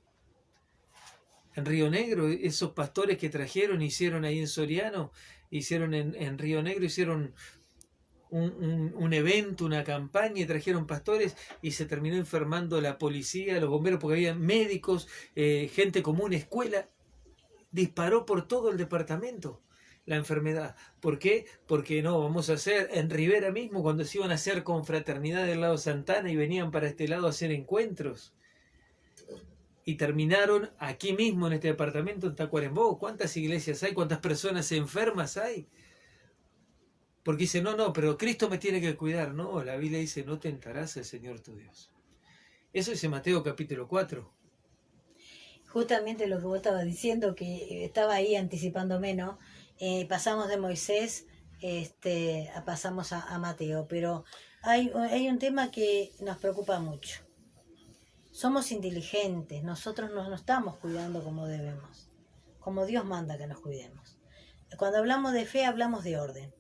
En Río Negro, esos pastores que trajeron, hicieron ahí en Soriano, hicieron en Río Negro, hicieron un evento, una campaña, y trajeron pastores y se terminó enfermando la policía, los bomberos, porque había médicos, gente común, escuela. Disparó por todo el departamento la enfermedad. ¿Por qué? Porque no, vamos a hacer en Rivera mismo, cuando se iban a hacer confraternidad del lado Santana y venían para este lado a hacer encuentros. Y terminaron aquí mismo en este departamento, en Tacuarembó. ¿Cuántas iglesias hay? ¿Cuántas personas enfermas hay? Porque dice, no, pero Cristo me tiene que cuidar. No, la Biblia dice, no tentarás al Señor tu Dios. Eso dice Mateo capítulo 4. Justamente lo que vos estabas diciendo, que estaba ahí anticipándome, ¿no? Pasamos de Moisés, pasamos a Mateo, pero hay un tema que nos preocupa mucho. Somos inteligentes, nosotros no nos estamos cuidando como debemos, como Dios manda que nos cuidemos. Cuando hablamos de fe, hablamos de orden.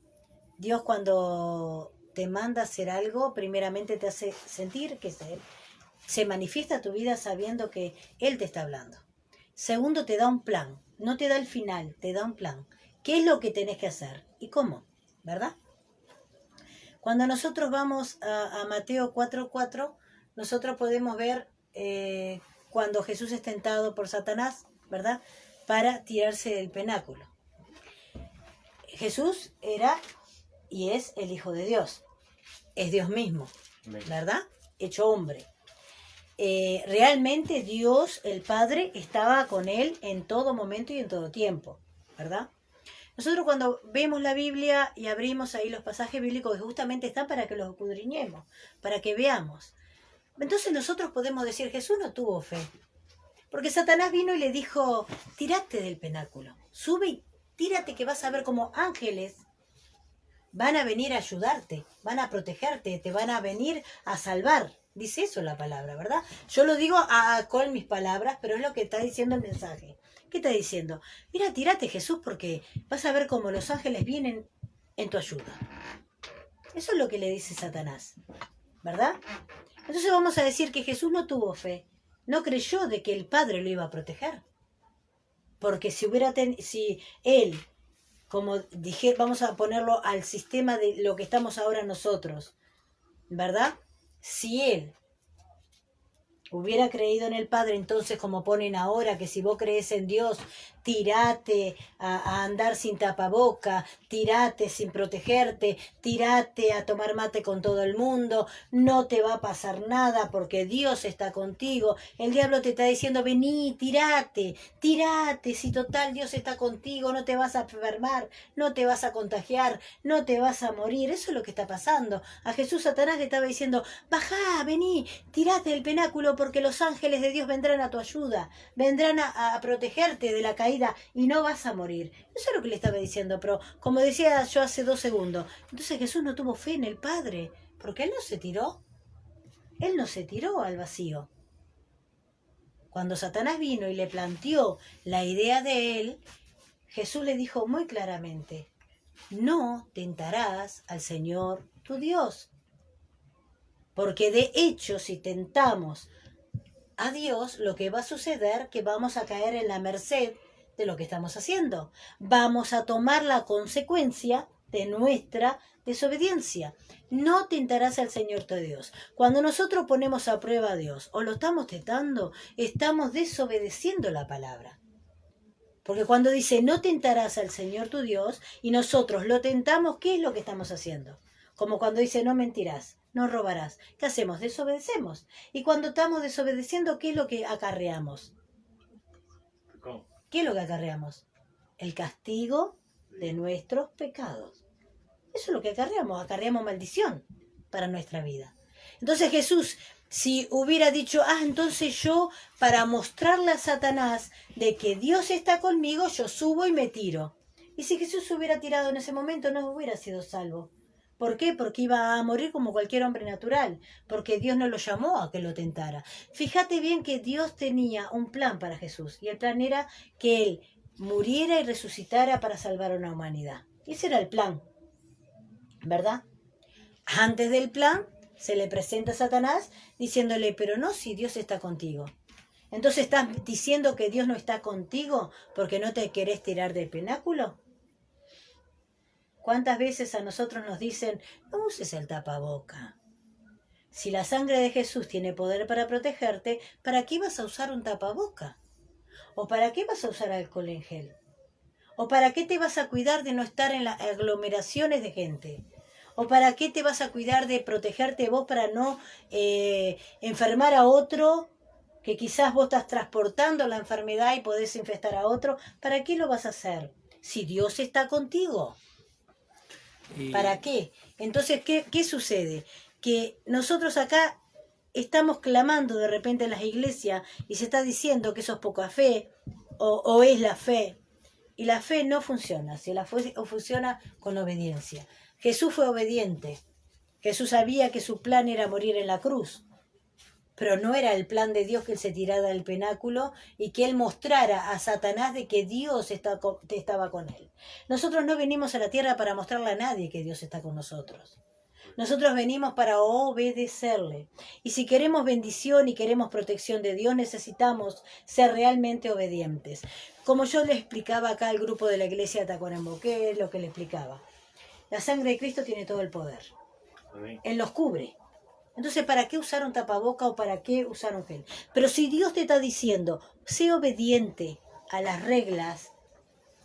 Dios, cuando te manda hacer algo, primeramente te hace sentir que se manifiesta tu vida sabiendo que Él te está hablando. Segundo, te da un plan. No te da el final, te da un plan. ¿Qué es lo que tenés que hacer? ¿Y cómo? ¿Verdad? Cuando nosotros vamos a Mateo 4:4, nosotros podemos ver cuando Jesús es tentado por Satanás, ¿verdad? Para tirarse del penáculo. Jesús era y es el Hijo de Dios. Es Dios mismo, ¿verdad? Hecho hombre. Realmente Dios, el Padre, estaba con él en todo momento y en todo tiempo, ¿verdad? Nosotros cuando vemos la Biblia y abrimos ahí los pasajes bíblicos que justamente están para que los escudriñemos, para que veamos. Entonces nosotros podemos decir, Jesús no tuvo fe, porque Satanás vino y le dijo, tírate del penáculo, sube y tírate que vas a ver como ángeles van a venir a ayudarte, van a protegerte, te van a venir a salvar. Dice eso la palabra, ¿verdad? Yo lo digo con mis palabras, pero es lo que está diciendo el mensaje. ¿Qué está diciendo? Mira, tírate, Jesús, porque vas a ver cómo los ángeles vienen en tu ayuda. Eso es lo que le dice Satanás, ¿verdad? Entonces vamos a decir que Jesús no tuvo fe, no creyó de que el Padre lo iba a proteger. Porque si él, como dije, vamos a ponerlo al sistema de lo que estamos ahora nosotros, ¿verdad? Si él hubiera creído en el Padre, entonces como ponen ahora, que si vos crees en Dios, tírate a andar sin tapaboca, tírate sin protegerte, tírate a tomar mate con todo el mundo, no te va a pasar nada porque Dios está contigo. El diablo te está diciendo, vení, tírate, si total Dios está contigo, no te vas a enfermar, no te vas a contagiar, no te vas a morir. Eso es lo que está pasando. A Jesús Satanás le estaba diciendo, bajá, vení, tírate del penáculo porque los ángeles de Dios vendrán a tu ayuda, vendrán a protegerte de la caída y no vas a morir. Eso es lo que le estaba diciendo, pero como decía yo hace 2 segundos, entonces Jesús no tuvo fe en el Padre, porque Él no se tiró al vacío. Cuando Satanás vino y le planteó la idea de Él, Jesús le dijo muy claramente, no tentarás al Señor tu Dios, porque de hecho si tentamos a Dios, lo que va a suceder es que vamos a caer en la merced de lo que estamos haciendo. Vamos a tomar la consecuencia de nuestra desobediencia. No tentarás al Señor tu Dios. Cuando nosotros ponemos a prueba a Dios o lo estamos tentando, estamos desobedeciendo la palabra. Porque cuando dice no tentarás al Señor tu Dios y nosotros lo tentamos, ¿qué es lo que estamos haciendo? Como cuando dice no mentirás, no robarás. ¿Qué hacemos? Desobedecemos. Y cuando estamos desobedeciendo, ¿qué es lo que acarreamos? ¿Qué es lo que acarreamos? El castigo de nuestros pecados. Eso es lo que acarreamos maldición para nuestra vida. Entonces Jesús, si hubiera dicho, entonces yo, para mostrarle a Satanás de que Dios está conmigo, yo subo y me tiro. Y si Jesús se hubiera tirado en ese momento, no hubiera sido salvo. ¿Por qué? Porque iba a morir como cualquier hombre natural, porque Dios no lo llamó a que lo tentara. Fíjate bien que Dios tenía un plan para Jesús, y el plan era que Él muriera y resucitara para salvar a una humanidad. Ese era el plan, ¿verdad? Antes del plan, se le presenta a Satanás diciéndole, pero no si Dios está contigo. Entonces, ¿estás diciendo que Dios no está contigo porque no te querés tirar del penáculo? ¿Cuántas veces a nosotros nos dicen, no uses el tapaboca? Si la sangre de Jesús tiene poder para protegerte, ¿para qué vas a usar un tapaboca? ¿O para qué vas a usar alcohol en gel? ¿O para qué te vas a cuidar de no estar en las aglomeraciones de gente? ¿O para qué te vas a cuidar de protegerte vos para no enfermar a otro? Que quizás vos estás transportando la enfermedad y podés infestar a otro. ¿Para qué lo vas a hacer? Si Dios está contigo. ¿Para qué? Entonces, ¿qué sucede? Que nosotros acá estamos clamando de repente en las iglesias y se está diciendo que eso es poca fe o es la fe. Y la fe no funciona, si la fe funciona con obediencia. Jesús fue obediente. Jesús sabía que su plan era morir en la cruz. Pero no era el plan de Dios que Él se tirara del penáculo y que Él mostrara a Satanás de que Dios estaba con Él. Nosotros no venimos a la tierra para mostrarle a nadie que Dios está con nosotros. Nosotros venimos para obedecerle. Y si queremos bendición y queremos protección de Dios, necesitamos ser realmente obedientes. Como yo le explicaba acá al grupo de la iglesia de Tacuarembó, ¿qué es lo que le explicaba? La sangre de Cristo tiene todo el poder. Él los cubre. Entonces, ¿para qué usar un tapaboca o para qué usar un gel? Pero si Dios te está diciendo, sé obediente a las reglas,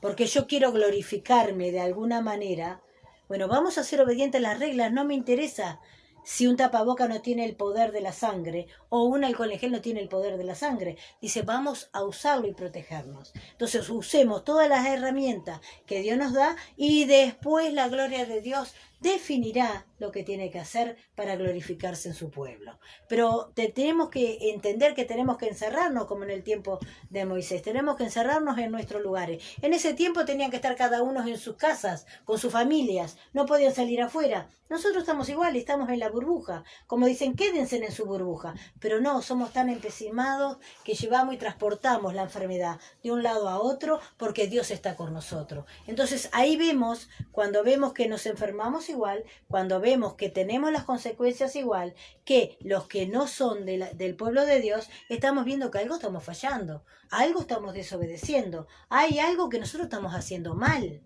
porque yo quiero glorificarme de alguna manera, bueno, vamos a ser obedientes a las reglas, no me interesa si un tapaboca no tiene el poder de la sangre o un alcohol en gel no tiene el poder de la sangre. Dice, vamos a usarlo y protegernos. Entonces, usemos todas las herramientas que Dios nos da y después la gloria de Dios definirá lo que tiene que hacer para glorificarse en su pueblo. Pero tenemos que entender que tenemos que encerrarnos como en el tiempo de Moisés, tenemos que encerrarnos en nuestros lugares. En ese tiempo tenían que estar cada uno en sus casas, con sus familias, no podían salir afuera. Nosotros estamos igual, estamos en la burbuja, como dicen, quédense en su burbuja, pero no, somos tan empecimados que llevamos y transportamos la enfermedad de un lado a otro porque Dios está con nosotros. Entonces ahí vemos, cuando vemos que nos enfermamos igual, cuando vemos que tenemos las consecuencias igual, que los que no son del pueblo de Dios, estamos viendo que algo estamos fallando, algo estamos desobedeciendo, hay algo que nosotros estamos haciendo mal.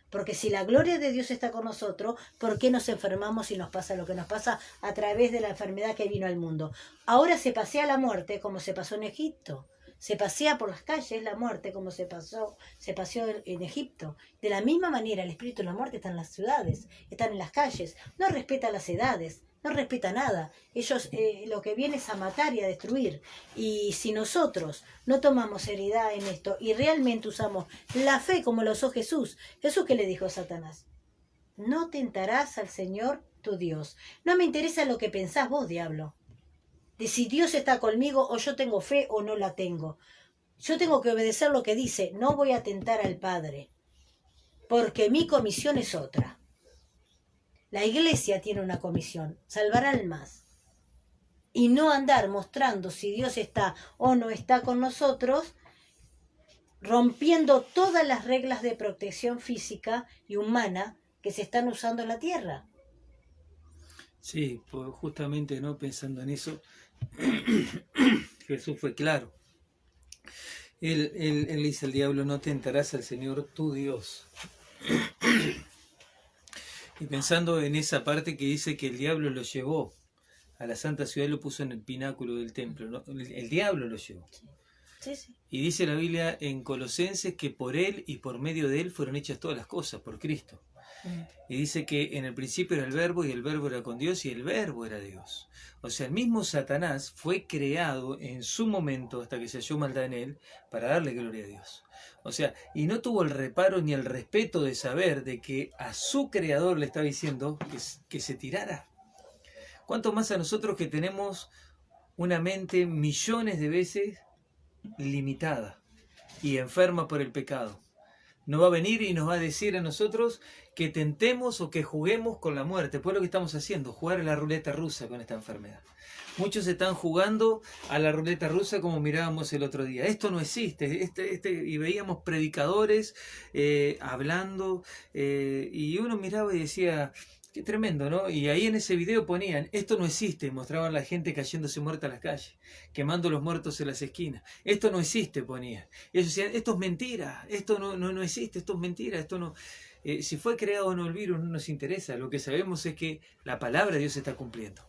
Porque si la gloria de Dios está con nosotros, ¿por qué nos enfermamos y nos pasa lo que nos pasa a través de la enfermedad que vino al mundo? Ahora se pasea la muerte como se pasó en Egipto. Se pasea por las calles la muerte como se paseó en Egipto. De la misma manera, el espíritu de la muerte está en las ciudades, están en las calles. No respeta las edades, no respeta nada. Ellos lo que viene es a matar y a destruir. Y si nosotros no tomamos seriedad en esto y realmente usamos la fe como lo usó Jesús, ¿Jesús qué le dijo a Satanás? No tentarás al Señor tu Dios. No me interesa lo que pensás vos, diablo, de si Dios está conmigo o yo tengo fe o no la tengo. Yo tengo que obedecer lo que dice, no voy a tentar al Padre, porque mi comisión es otra. La iglesia tiene una comisión, salvar almas, y no andar mostrando si Dios está o no está con nosotros, rompiendo todas las reglas de protección física y humana que se están usando en la tierra. Sí, pues justamente, ¿no? Pensando en eso, Jesús fue claro. Él dice al diablo, no tentarás al Señor tu Dios. Y pensando en esa parte que dice que el diablo lo llevó a la santa ciudad y lo puso en el pináculo del templo, ¿no? El diablo lo llevó. Sí, sí. Y dice la Biblia en Colosenses que por él y por medio de él fueron hechas todas las cosas, por Cristo. Y dice que en el principio era el verbo y el verbo era con Dios y el verbo era Dios. O sea, el mismo Satanás fue creado en su momento, hasta que se halló maldad en él, para darle gloria a Dios. O sea, y no tuvo el reparo ni el respeto de saber de que a su creador le estaba diciendo que se tirara. ¿Cuánto más a nosotros que tenemos una mente millones de veces limitada y enferma por el pecado? No va a venir y nos va a decir a nosotros que tentemos o que juguemos con la muerte. Pues lo que estamos haciendo, jugar a la ruleta rusa con esta enfermedad. Muchos están jugando a la ruleta rusa como mirábamos el otro día. Esto no existe. Y veíamos predicadores hablando y uno miraba y decía, qué tremendo, ¿no? Y ahí en ese video ponían, esto no existe, mostraban a la gente cayéndose muerta a las calles, quemando los muertos en las esquinas. Esto no existe, ponían. Y ellos decían, esto es mentira, esto no existe, esto es mentira, esto no... si fue creado o no el virus no nos interesa, lo que sabemos es que la palabra de Dios se está cumpliendo.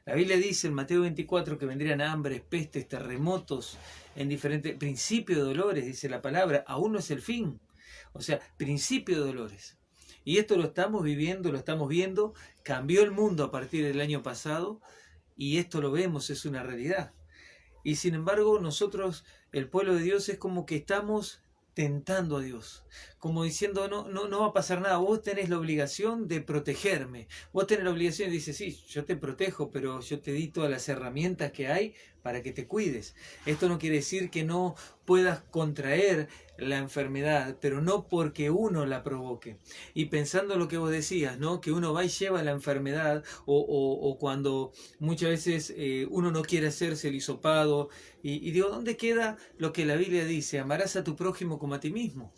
La Biblia dice en Mateo 24 que vendrían hambres, pestes, terremotos, en diferentes... principio de dolores, dice la palabra, aún no es el fin. O sea, principio de dolores. Y esto lo estamos viviendo, lo estamos viendo, cambió el mundo a partir del año pasado y esto lo vemos, es una realidad. Y sin embargo nosotros, el pueblo de Dios, es como que estamos tentando a Dios, como diciendo no va a pasar nada, vos tenés la obligación de protegerme, vos tenés la obligación, dice sí, yo te protejo, pero yo te di todas las herramientas que hay para que te cuides. Esto no quiere decir que no puedas contraer la enfermedad, pero no porque uno la provoque. Y pensando lo que vos decías, ¿no? Que uno va y lleva la enfermedad, o cuando muchas veces uno no quiere hacerse el hisopado, y digo, ¿dónde queda lo que la Biblia dice? Amarás a tu prójimo como a ti mismo.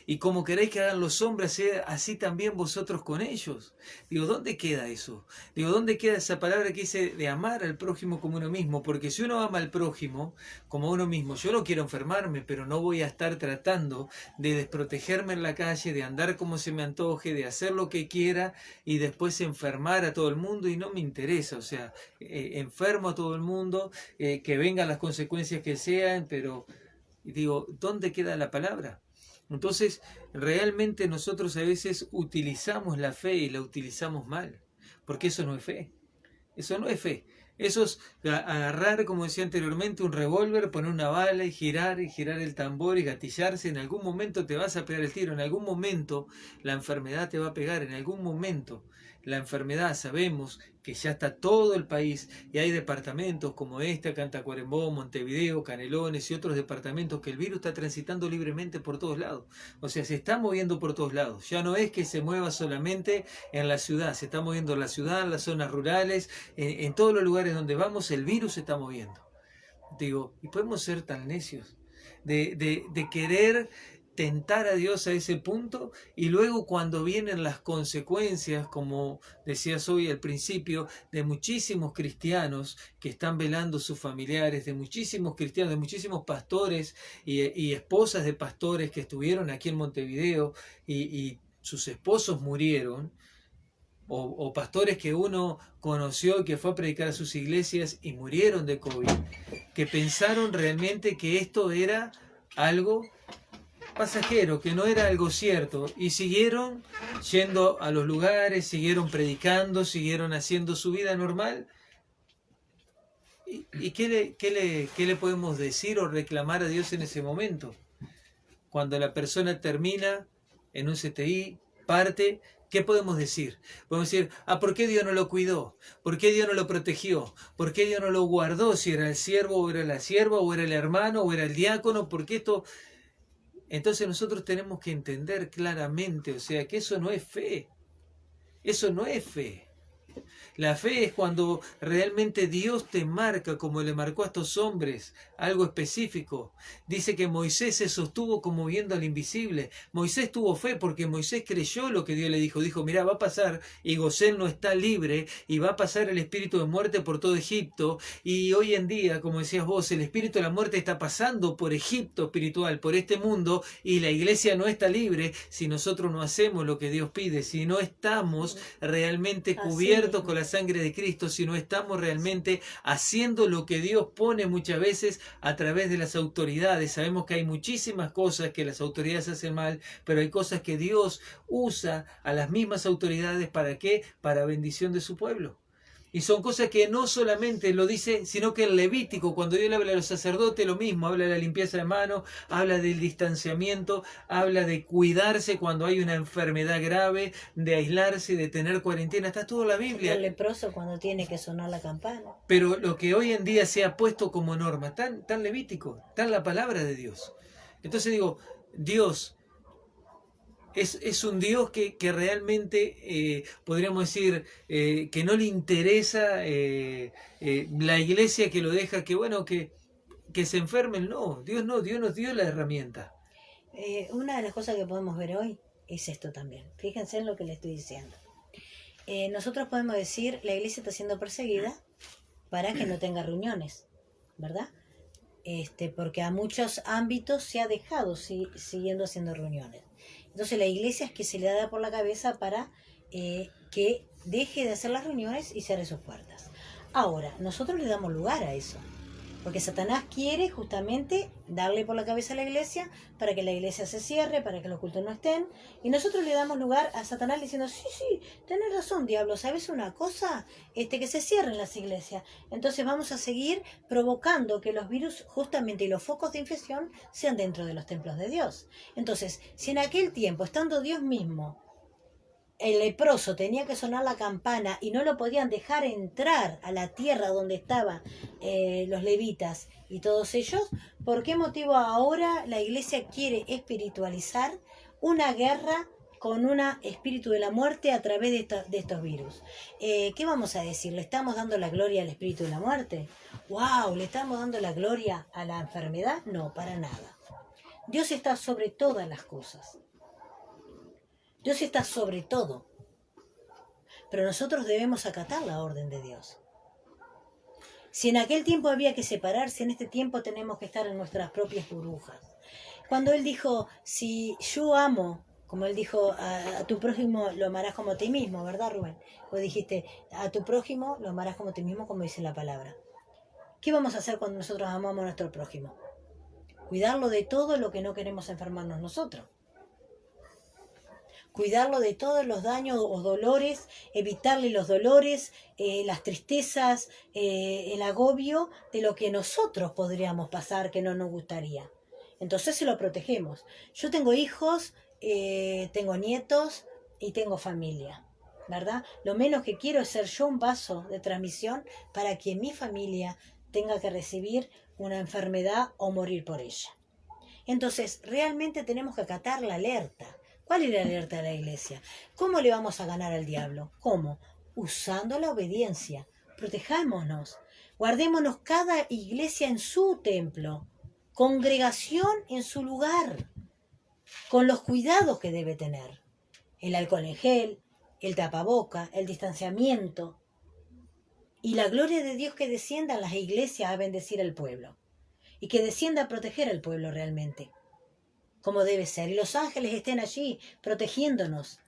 Y como queréis que hagan los hombres, así también vosotros con ellos. Digo, ¿dónde queda eso? Digo, ¿dónde queda esa palabra que dice de amar al prójimo como uno mismo? Porque si uno ama al prójimo como a uno mismo, yo no quiero enfermarme, pero no voy a estar tratando de desprotegerme en la calle, de andar como se me antoje, de hacer lo que quiera y después enfermar a todo el mundo, y no me interesa. O sea, enfermo a todo el mundo, que vengan las consecuencias que sean, pero digo, ¿dónde queda la palabra? Entonces, realmente nosotros a veces utilizamos la fe y la utilizamos mal, porque eso no es fe. Eso no es fe. Eso es agarrar, como decía anteriormente, un revólver, poner una bala y girar el tambor y gatillarse. En algún momento te vas a pegar el tiro, en algún momento la enfermedad te va a pegar, en algún momento la enfermedad, sabemos que ya está todo el país y hay departamentos como Cantacuarembó, Montevideo, Canelones y otros departamentos que el virus está transitando libremente por todos lados. O sea, se está moviendo por todos lados. Ya no es que se mueva solamente en la ciudad, se está moviendo en la ciudad, en las zonas rurales, en todos los lugares donde vamos el virus se está moviendo. Digo, y podemos ser tan necios de querer tentar a Dios a ese punto, y luego cuando vienen las consecuencias, como decías hoy al principio, de muchísimos cristianos que están velando sus familiares, de muchísimos cristianos, de muchísimos pastores y esposas de pastores que estuvieron aquí en Montevideo y sus esposos murieron, o pastores que uno conoció y que fue a predicar a sus iglesias y murieron de COVID, que pensaron realmente que esto era algo pasajero, que no era algo cierto, y siguieron yendo a los lugares, siguieron predicando, siguieron haciendo su vida normal. ¿Y qué le podemos decir o reclamar a Dios en ese momento? Cuando la persona termina en un CTI, parte, ¿qué podemos decir? Podemos decir, ¿por qué Dios no lo cuidó? ¿Por qué Dios no lo protegió? ¿Por qué Dios no lo guardó? Si era el siervo, o era la sierva, o era el hermano, o era el diácono, ¿por qué esto? Entonces nosotros tenemos que entender claramente, o sea, que eso no es fe. Eso no es fe. La fe es cuando realmente Dios te marca, como le marcó a estos hombres, algo específico. Dice que Moisés se sostuvo como viendo al invisible. Moisés tuvo fe porque Moisés creyó lo que Dios le dijo. Dijo, mira, va a pasar, y Gosén no está libre, y va a pasar el espíritu de muerte por todo Egipto. Y hoy en día, como decías vos, el espíritu de la muerte está pasando por Egipto espiritual, por este mundo, y la iglesia no está libre si nosotros no hacemos lo que Dios pide, si no estamos realmente cubiertos con la sangre de Cristo, si no estamos realmente haciendo lo que Dios pone muchas veces a través de las autoridades. Sabemos que hay muchísimas cosas que las autoridades hacen mal, pero hay cosas que Dios usa a las mismas autoridades. ¿Para qué? Para bendición de su pueblo. Y son cosas que no solamente lo dice, sino que el Levítico, cuando Dios le habla a los sacerdotes, lo mismo, habla de la limpieza de manos, habla del distanciamiento, habla de cuidarse cuando hay una enfermedad grave, de aislarse, de tener cuarentena, está toda la Biblia. El leproso cuando tiene que sonar la campana. Pero lo que hoy en día se ha puesto como norma, tan Levítico, tan la palabra de Dios. Entonces digo, Dios es un Dios que realmente podríamos decir que no le interesa la iglesia, que lo deja que bueno que se enfermen. No, Dios nos dio la herramienta. Una de las cosas que podemos ver hoy es esto también. Fíjense en lo que le estoy diciendo. Nosotros podemos decir, la iglesia está siendo perseguida para que no tenga reuniones, ¿verdad? Porque a muchos ámbitos se ha dejado siguiendo haciendo reuniones. Entonces la iglesia es que se le da por la cabeza para que deje de hacer las reuniones y cierre sus puertas. Ahora, nosotros le damos lugar a eso, porque Satanás quiere justamente darle por la cabeza a la iglesia para que la iglesia se cierre, para que los cultos no estén, y nosotros le damos lugar a Satanás diciendo, sí, tenés razón, diablo, ¿sabes una cosa? Que se cierren las iglesias. Entonces vamos a seguir provocando que los virus justamente y los focos de infección sean dentro de los templos de Dios. Entonces, si en aquel tiempo, estando Dios mismo, el leproso tenía que sonar la campana y no lo podían dejar entrar a la tierra donde estaban los levitas y todos ellos, ¿por qué motivo ahora la iglesia quiere espiritualizar una guerra con un espíritu de la muerte a través de estos virus? ¿Qué vamos a decir? ¿Le estamos dando la gloria al espíritu de la muerte? ¡Wow! ¿Le estamos dando la gloria a la enfermedad? No, para nada. Dios está sobre todas las cosas. Dios está sobre todo, pero nosotros debemos acatar la orden de Dios. Si en aquel tiempo había que separarse, en este tiempo tenemos que estar en nuestras propias burbujas. Cuando Él dijo, si yo amo, como Él dijo, a tu prójimo lo amarás como a ti mismo, ¿verdad, Rubén? Vos dijiste, a tu prójimo lo amarás como a ti mismo, como dice la palabra. ¿Qué vamos a hacer cuando nosotros amamos a nuestro prójimo? Cuidarlo de todo lo que no queremos enfermarnos nosotros. cuidarlo de todos los daños o dolores, evitarle los dolores, las tristezas, el agobio de lo que nosotros podríamos pasar que no nos gustaría. Entonces se lo protegemos. Yo tengo hijos, tengo nietos y tengo familia, ¿verdad? Lo menos que quiero es ser yo un vaso de transmisión para que mi familia tenga que recibir una enfermedad o morir por ella. Entonces, realmente tenemos que acatar la alerta. ¿Cuál es la alerta de la iglesia? ¿Cómo le vamos a ganar al diablo? ¿Cómo? Usando la obediencia. Protejámonos. Guardémonos cada iglesia en su templo. Congregación en su lugar. Con los cuidados que debe tener. El alcohol en gel, el tapaboca, el distanciamiento. Y la gloria de Dios que descienda a las iglesias a bendecir al pueblo. Y que descienda a proteger al pueblo realmente, como debe ser. Y los ángeles estén allí protegiéndonos,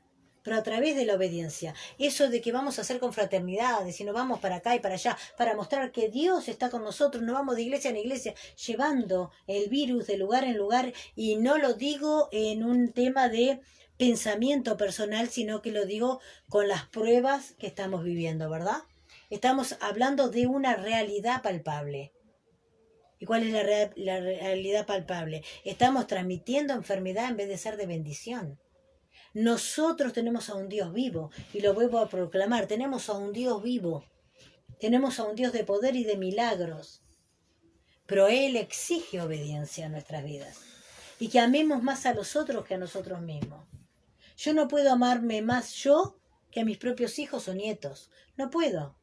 pero a través de la obediencia. Eso de que vamos a hacer confraternidades y nos vamos para acá y para allá, para mostrar que Dios está con nosotros, no vamos de iglesia en iglesia, llevando el virus de lugar en lugar, y no lo digo en un tema de pensamiento personal, sino que lo digo con las pruebas que estamos viviendo, ¿verdad? Estamos hablando de una realidad palpable. ¿Y cuál es la realidad palpable? Estamos transmitiendo enfermedad en vez de ser de bendición. Nosotros tenemos a un Dios vivo, y lo vuelvo a proclamar, tenemos a un Dios vivo, tenemos a un Dios de poder y de milagros, pero Él exige obediencia a nuestras vidas, y que amemos más a los otros que a nosotros mismos. Yo no puedo amarme más yo que a mis propios hijos o nietos, no puedo.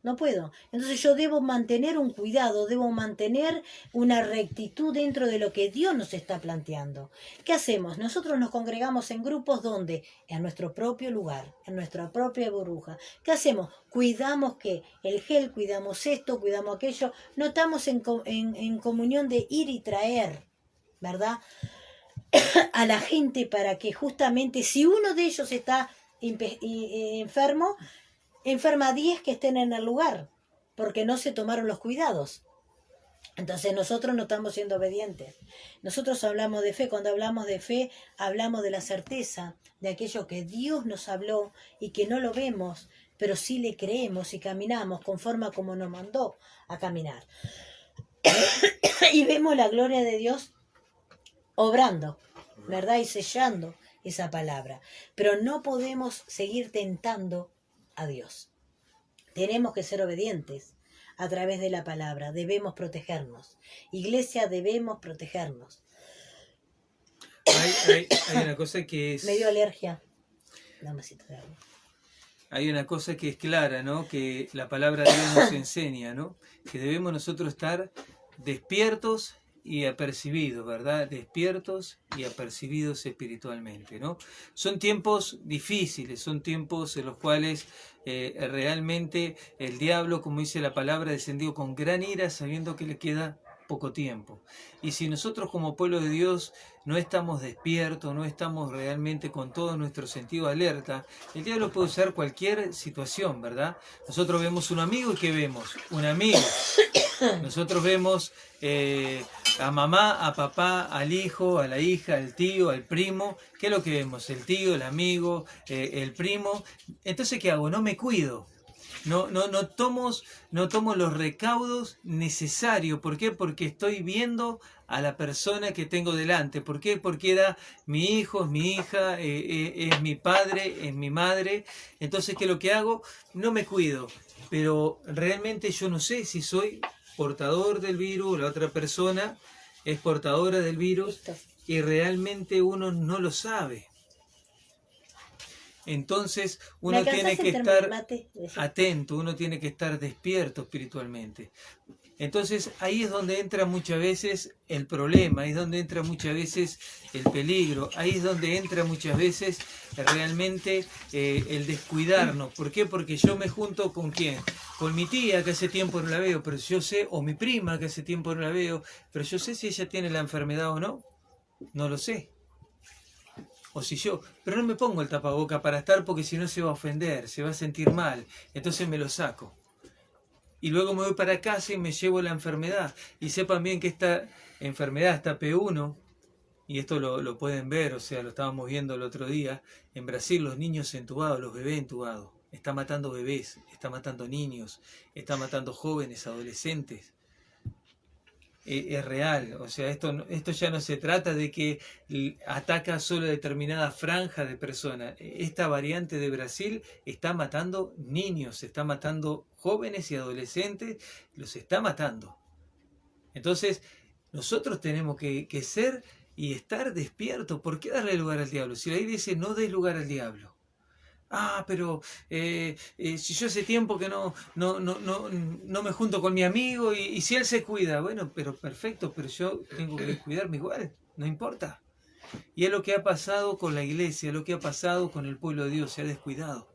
No puedo. Entonces yo debo mantener un cuidado, debo mantener una rectitud dentro de lo que Dios nos está planteando. ¿Qué hacemos? Nosotros nos congregamos en grupos donde, en nuestro propio lugar, en nuestra propia burbuja. ¿Qué hacemos? Cuidamos que el gel, cuidamos esto, cuidamos aquello. No estamos en comunión de ir y traer, ¿verdad? A la gente, para que justamente si uno de ellos está enfermo, enferma a 10 que estén en el lugar, porque no se tomaron los cuidados. Entonces nosotros no estamos siendo obedientes. Nosotros hablamos de fe. Cuando hablamos de fe, hablamos de la certeza de aquello que Dios nos habló y que no lo vemos, pero sí le creemos y caminamos conforme a como nos mandó a caminar. Y vemos la gloria de Dios obrando, ¿verdad? Y sellando esa palabra. Pero no podemos seguir tentando a Dios. Tenemos que ser obedientes a través de la palabra. Debemos protegernos. Iglesia, debemos protegernos. Hay una cosa que es... Me dio alergia. Dame un vasito de agua. Hay una cosa que es clara, ¿no? Que la palabra de Dios nos enseña, ¿no? Que debemos nosotros estar despiertos y apercibidos, ¿verdad? Despiertos y apercibidos espiritualmente, ¿no? Son tiempos difíciles, son tiempos en los cuales realmente el diablo, como dice la palabra, descendió con gran ira sabiendo que le queda poco tiempo. Y si nosotros como pueblo de Dios no estamos despiertos, no estamos realmente con todo nuestro sentido de alerta, el diablo puede usar cualquier situación, ¿verdad? Nosotros vemos un amigo y ¿qué vemos? Un amigo. Nosotros vemos a mamá, a papá, al hijo, a la hija, al tío, al primo. ¿Qué es lo que vemos? El tío, el amigo, el primo. Entonces, ¿qué hago? No me cuido. No tomo los recaudos necesarios. ¿Por qué? Porque estoy viendo a la persona que tengo delante. ¿Por qué? Porque era mi hijo, es mi hija, es mi padre, es mi madre. Entonces, ¿qué es lo que hago? No me cuido. Pero realmente yo no sé si soy portador del virus, la otra persona es portadora del virus y realmente uno no lo sabe. Entonces uno tiene que estar atento, uno tiene que estar despierto espiritualmente. Entonces ahí es donde entra muchas veces el problema, ahí es donde entra muchas veces el peligro, ahí es donde entra muchas veces realmente el descuidarnos. ¿Por qué? Porque yo me junto con ¿quién? Con mi tía que hace tiempo no la veo, pero yo sé, o mi prima que hace tiempo no la veo, pero yo sé si ella tiene la enfermedad o no, no lo sé. O si yo, pero no me pongo el tapaboca para estar porque si no se va a ofender, se va a sentir mal, entonces me lo saco. Y luego me voy para casa y me llevo la enfermedad. Y sepan bien que esta enfermedad, esta P1, y esto lo pueden ver, o sea, lo estábamos viendo el otro día, en Brasil los niños entubados, los bebés entubados, está matando bebés, está matando niños, está matando jóvenes, adolescentes. Es real, o sea, esto ya no se trata de que ataca solo a determinada franja de personas. Esta variante de Brasil está matando niños, está matando jóvenes y adolescentes, los está matando. Entonces, nosotros tenemos que ser y estar despiertos. ¿Por qué darle lugar al diablo? Si la Biblia dice no des lugar al diablo. Ah, pero si yo hace tiempo que no me junto con mi amigo y si él se cuida, bueno, pero perfecto, pero yo tengo que cuidarme igual, no importa. Y es lo que ha pasado con la iglesia, es lo que ha pasado con el pueblo de Dios, se ha descuidado.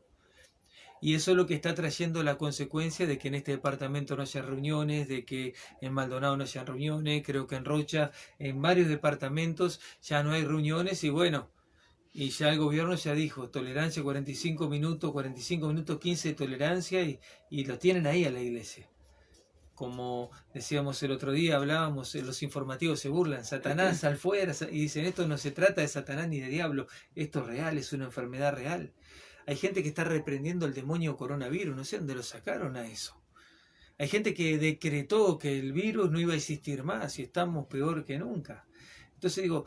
Y eso es lo que está trayendo la consecuencia de que en este departamento no haya reuniones, de que en Maldonado no haya reuniones, creo que en Rocha, en varios departamentos ya no hay reuniones y bueno, y ya el gobierno ya dijo, tolerancia 45 minutos, 15 de tolerancia y lo tienen ahí a la iglesia. Como decíamos el otro día, hablábamos, los informativos se burlan, Satanás, sal fuera, y dicen, esto no se trata de Satanás ni de diablo, esto es real, es una enfermedad real. Hay gente que está reprendiendo el demonio coronavirus, no sé dónde lo sacaron a eso. Hay gente que decretó que el virus no iba a existir más y estamos peor que nunca. Entonces digo,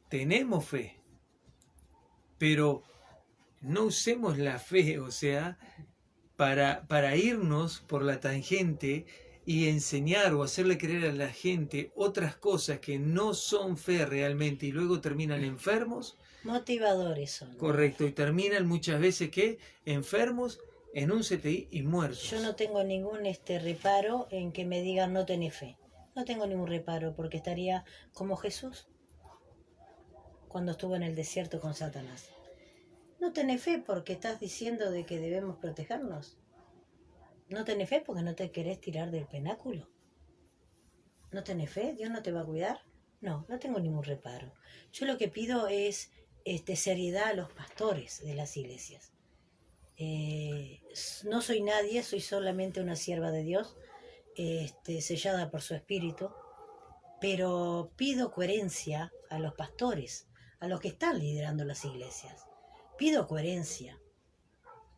tenemos fe, pero no usemos la fe, o sea, para irnos por la tangente y enseñar o hacerle creer a la gente otras cosas que no son fe realmente y luego terminan enfermos. Motivadores son. Correcto, y terminan muchas veces que enfermos en un CTI y muertos. Yo no tengo ningún reparo en que me digan no tenés fe. No tengo ningún reparo porque estaría como Jesús cuando estuvo en el desierto con Satanás. No tenés fe porque estás diciendo de que debemos protegernos. No tenés fe porque no te querés tirar del penáculo. ¿No tenés fe? ¿Dios no te va a cuidar? No tengo ningún reparo. Yo lo que pido es seriedad a los pastores de las iglesias. No soy nadie, soy solamente una sierva de Dios, sellada por su espíritu, pero pido coherencia a los pastores, a los que están liderando las iglesias. Pido coherencia,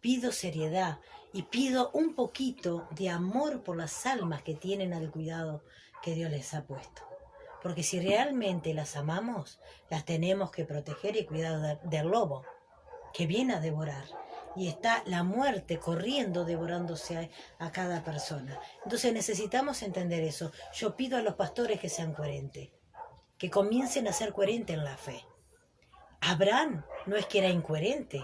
pido seriedad y pido un poquito de amor por las almas que tienen al cuidado que Dios les ha puesto. Porque si realmente las amamos, las tenemos que proteger y cuidar del lobo que viene a devorar. Y está la muerte corriendo, devorándose a cada persona. Entonces necesitamos entender eso. Yo pido a los pastores que sean coherentes, que comiencen a ser coherentes en la fe. Abraham no es que era incoherente.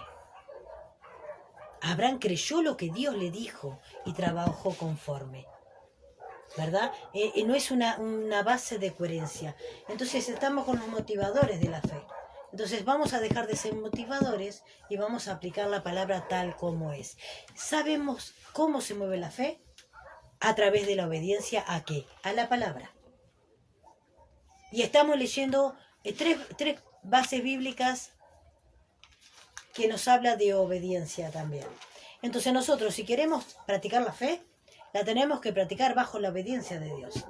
Abraham creyó lo que Dios le dijo y trabajó conforme. ¿Verdad? No es una base de coherencia. Entonces estamos con los motivadores de la fe. Entonces vamos a dejar de ser motivadores y vamos a aplicar la palabra tal como es. ¿Sabemos cómo se mueve la fe? A través de la obediencia ¿a qué? A la palabra. Y estamos leyendo tres bases bíblicas que nos habla de obediencia también. Entonces nosotros, si queremos practicar la fe, la tenemos que practicar bajo la obediencia de Dios.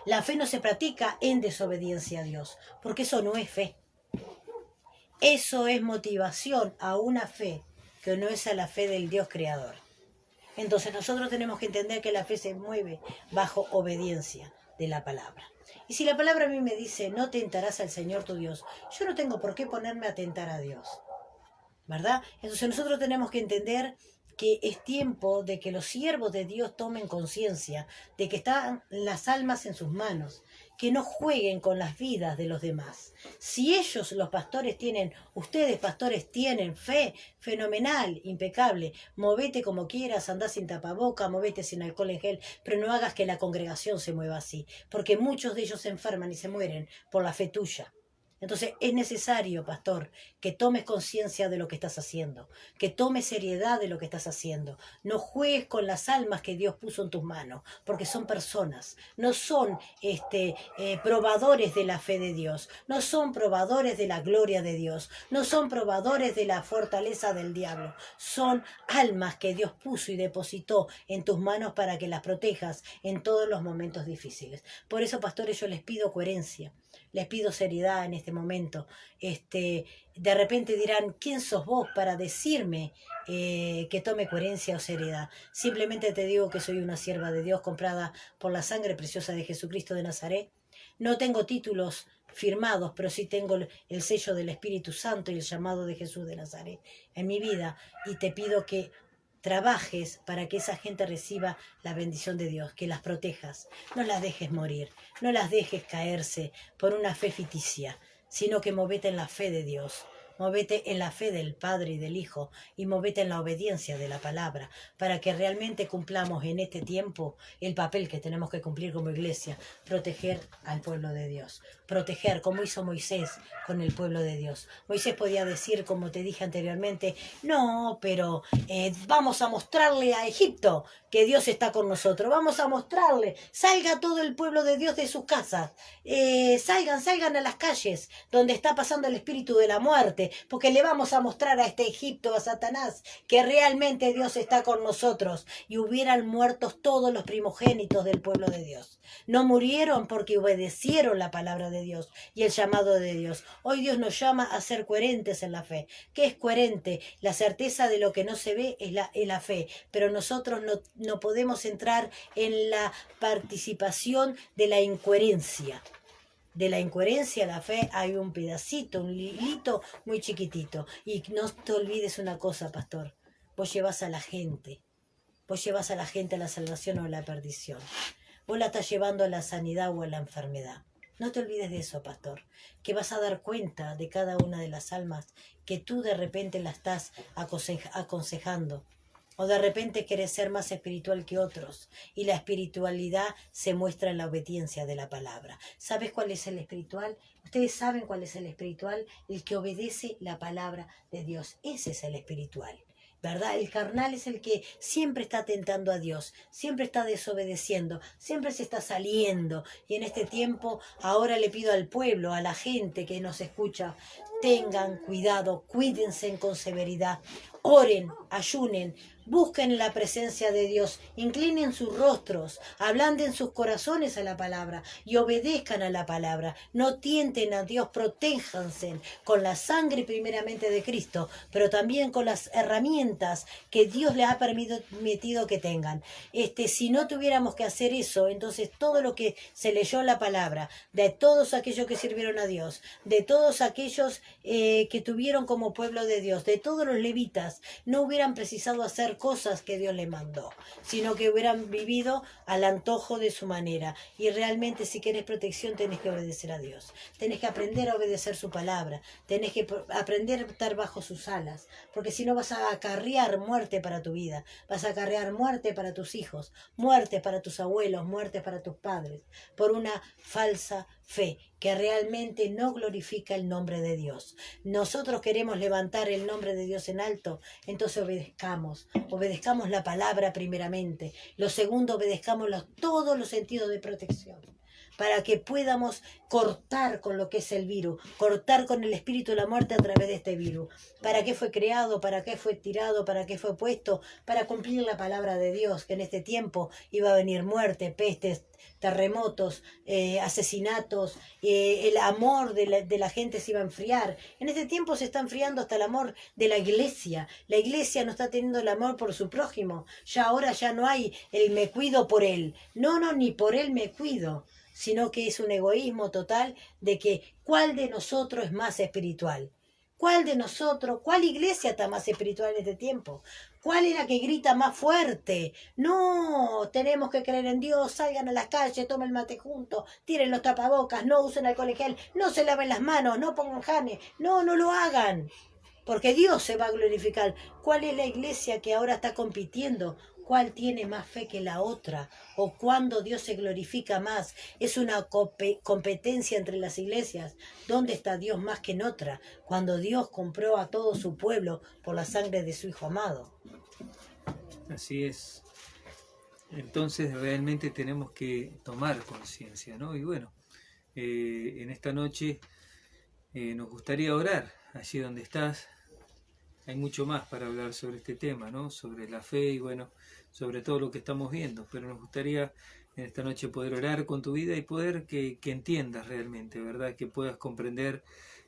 La fe no se practica en desobediencia a Dios, porque eso no es fe. Eso es motivación a una fe que no es a la fe del Dios creador. Entonces nosotros tenemos que entender que la fe se mueve bajo obediencia de la palabra. Y si la palabra a mí me dice, no tentarás al Señor tu Dios, yo no tengo por qué ponerme a tentar a Dios, ¿verdad? Entonces nosotros tenemos que entender que es tiempo de que los siervos de Dios tomen conciencia de que están las almas en sus manos, que no jueguen con las vidas de los demás. Si ellos, los pastores, ustedes pastores tienen fe, fenomenal, impecable, movete como quieras, andá sin tapaboca, movete sin alcohol en gel, pero no hagas que la congregación se mueva así, porque muchos de ellos se enferman y se mueren por la fe tuya. Entonces es necesario, pastor, que tomes conciencia de lo que estás haciendo, que tomes seriedad de lo que estás haciendo. No juegues con las almas que Dios puso en tus manos, porque son personas, no son probadores de la fe de Dios, no son probadores de la gloria de Dios, no son probadores de la fortaleza del diablo, son almas que Dios puso y depositó en tus manos para que las protejas en todos los momentos difíciles. Por eso, pastores, yo les pido coherencia. Les pido seriedad en este momento. De repente dirán, ¿quién sos vos para decirme que tome coherencia o seriedad? Simplemente te digo que soy una sierva de Dios comprada por la sangre preciosa de Jesucristo de Nazaret. No tengo títulos firmados, pero sí tengo el sello del Espíritu Santo y el llamado de Jesús de Nazaret en mi vida. Y te pido que trabajes para que esa gente reciba la bendición de Dios, que las protejas, no las dejes morir, no las dejes caerse por una fe ficticia, sino que movete en la fe de Dios, movete en la fe del Padre y del Hijo, y movete en la obediencia de la palabra, para que realmente cumplamos en este tiempo el papel que tenemos que cumplir como iglesia, proteger al pueblo de Dios, proteger como hizo Moisés con el pueblo de Dios. Moisés podía decir, como te dije anteriormente, no, pero vamos a mostrarle a Egipto que Dios está con nosotros, vamos a mostrarle, salga todo el pueblo de Dios de sus casas, salgan a las calles donde está pasando el espíritu de la muerte, porque le vamos a mostrar a este Egipto, a Satanás, que realmente Dios está con nosotros. Y hubieran muerto todos los primogénitos del pueblo de Dios. No murieron porque obedecieron la palabra de Dios y el llamado de Dios. Hoy Dios nos llama a ser coherentes en la fe. ¿Qué es coherente? La certeza de lo que no se ve es la fe, pero nosotros no podemos entrar en la participación de la incoherencia. De la incoherencia a la fe hay un pedacito, un hilito muy chiquitito. Y no te olvides una cosa, pastor. Vos llevas a la gente. Vos llevas a la gente a la salvación o a la perdición. Vos la estás llevando a la sanidad o a la enfermedad. No te olvides de eso, pastor. Que vas a dar cuenta de cada una de las almas que tú de repente la estás aconsejando. O de repente querés ser más espiritual que otros. Y la espiritualidad se muestra en la obediencia de la palabra. ¿Sabes cuál es el espiritual? Ustedes saben cuál es el espiritual. El que obedece la palabra de Dios. Ese es el espiritual. ¿Verdad? El carnal es el que siempre está tentando a Dios, siempre está desobedeciendo, siempre se está saliendo. Y en este tiempo, ahora le pido al pueblo, a la gente que nos escucha, tengan cuidado, cuídense con severidad, oren, ayunen, busquen la presencia de Dios, inclinen sus rostros, ablanden sus corazones a la palabra y obedezcan a la palabra. No tienten a Dios, protéjanse con la sangre primeramente de Cristo, pero también con las herramientas que Dios les ha permitido que tengan. Si no tuviéramos que hacer eso, entonces todo lo que se leyó en la palabra, de todos aquellos que sirvieron a Dios, de todos aquellos que tuvieron como pueblo de Dios, de todos los levitas, no hubieran precisado hacer cosas que Dios les mandó, sino que hubieran vivido al antojo de su manera. Y realmente, si querés protección, tenés que obedecer a Dios, tenés que aprender a obedecer su palabra, tenés que aprender a estar bajo sus alas, porque si no vas a acarrear muerte para tu vida, vas a acarrear muerte para tus hijos, muerte para tus abuelos, muerte para tus padres, por una falsa fe que realmente no glorifica el nombre de Dios. Nosotros queremos levantar el nombre de Dios en alto, entonces obedezcamos la palabra primeramente. Lo segundo, obedezcamos todos los sentidos de protección, para que podamos cortar con lo que es el virus, cortar con el espíritu de la muerte a través de este virus. ¿Para qué fue creado? ¿Para qué fue tirado? ¿Para qué fue puesto? Para cumplir la palabra de Dios, que en este tiempo iba a venir muerte, pestes, terremotos, asesinatos, el amor de la gente se iba a enfriar. En este tiempo se está enfriando hasta el amor de la iglesia. La iglesia no está teniendo el amor por su prójimo. Ahora ya no hay el me cuido por él. No, ni por él me cuido, sino que es un egoísmo total de que ¿cuál de nosotros es más espiritual? ¿Cuál de nosotros, cuál iglesia está más espiritual en este tiempo? ¿Cuál es la que grita más fuerte? No, tenemos que creer en Dios, salgan a las calles, tomen mate juntos, tiren los tapabocas, no usen alcohol en gel, no se laven las manos, no pongan janes, no lo hagan, porque Dios se va a glorificar. ¿Cuál es la iglesia que ahora está compitiendo? ¿Cuál tiene más fe que la otra? ¿O cuándo Dios se glorifica más? Es una competencia entre las iglesias. ¿Dónde está Dios más que en otra? Cuando Dios compró a todo su pueblo por la sangre de su Hijo amado. Así es. Entonces realmente tenemos que tomar conciencia, ¿no? Y bueno, en esta noche nos gustaría orar allí donde estás. Hay mucho más para hablar sobre este tema, ¿no? Sobre la fe y bueno, sobre todo lo que estamos viendo, pero nos gustaría en esta noche poder orar con tu vida y poder que entiendas realmente, ¿verdad? Que puedas comprender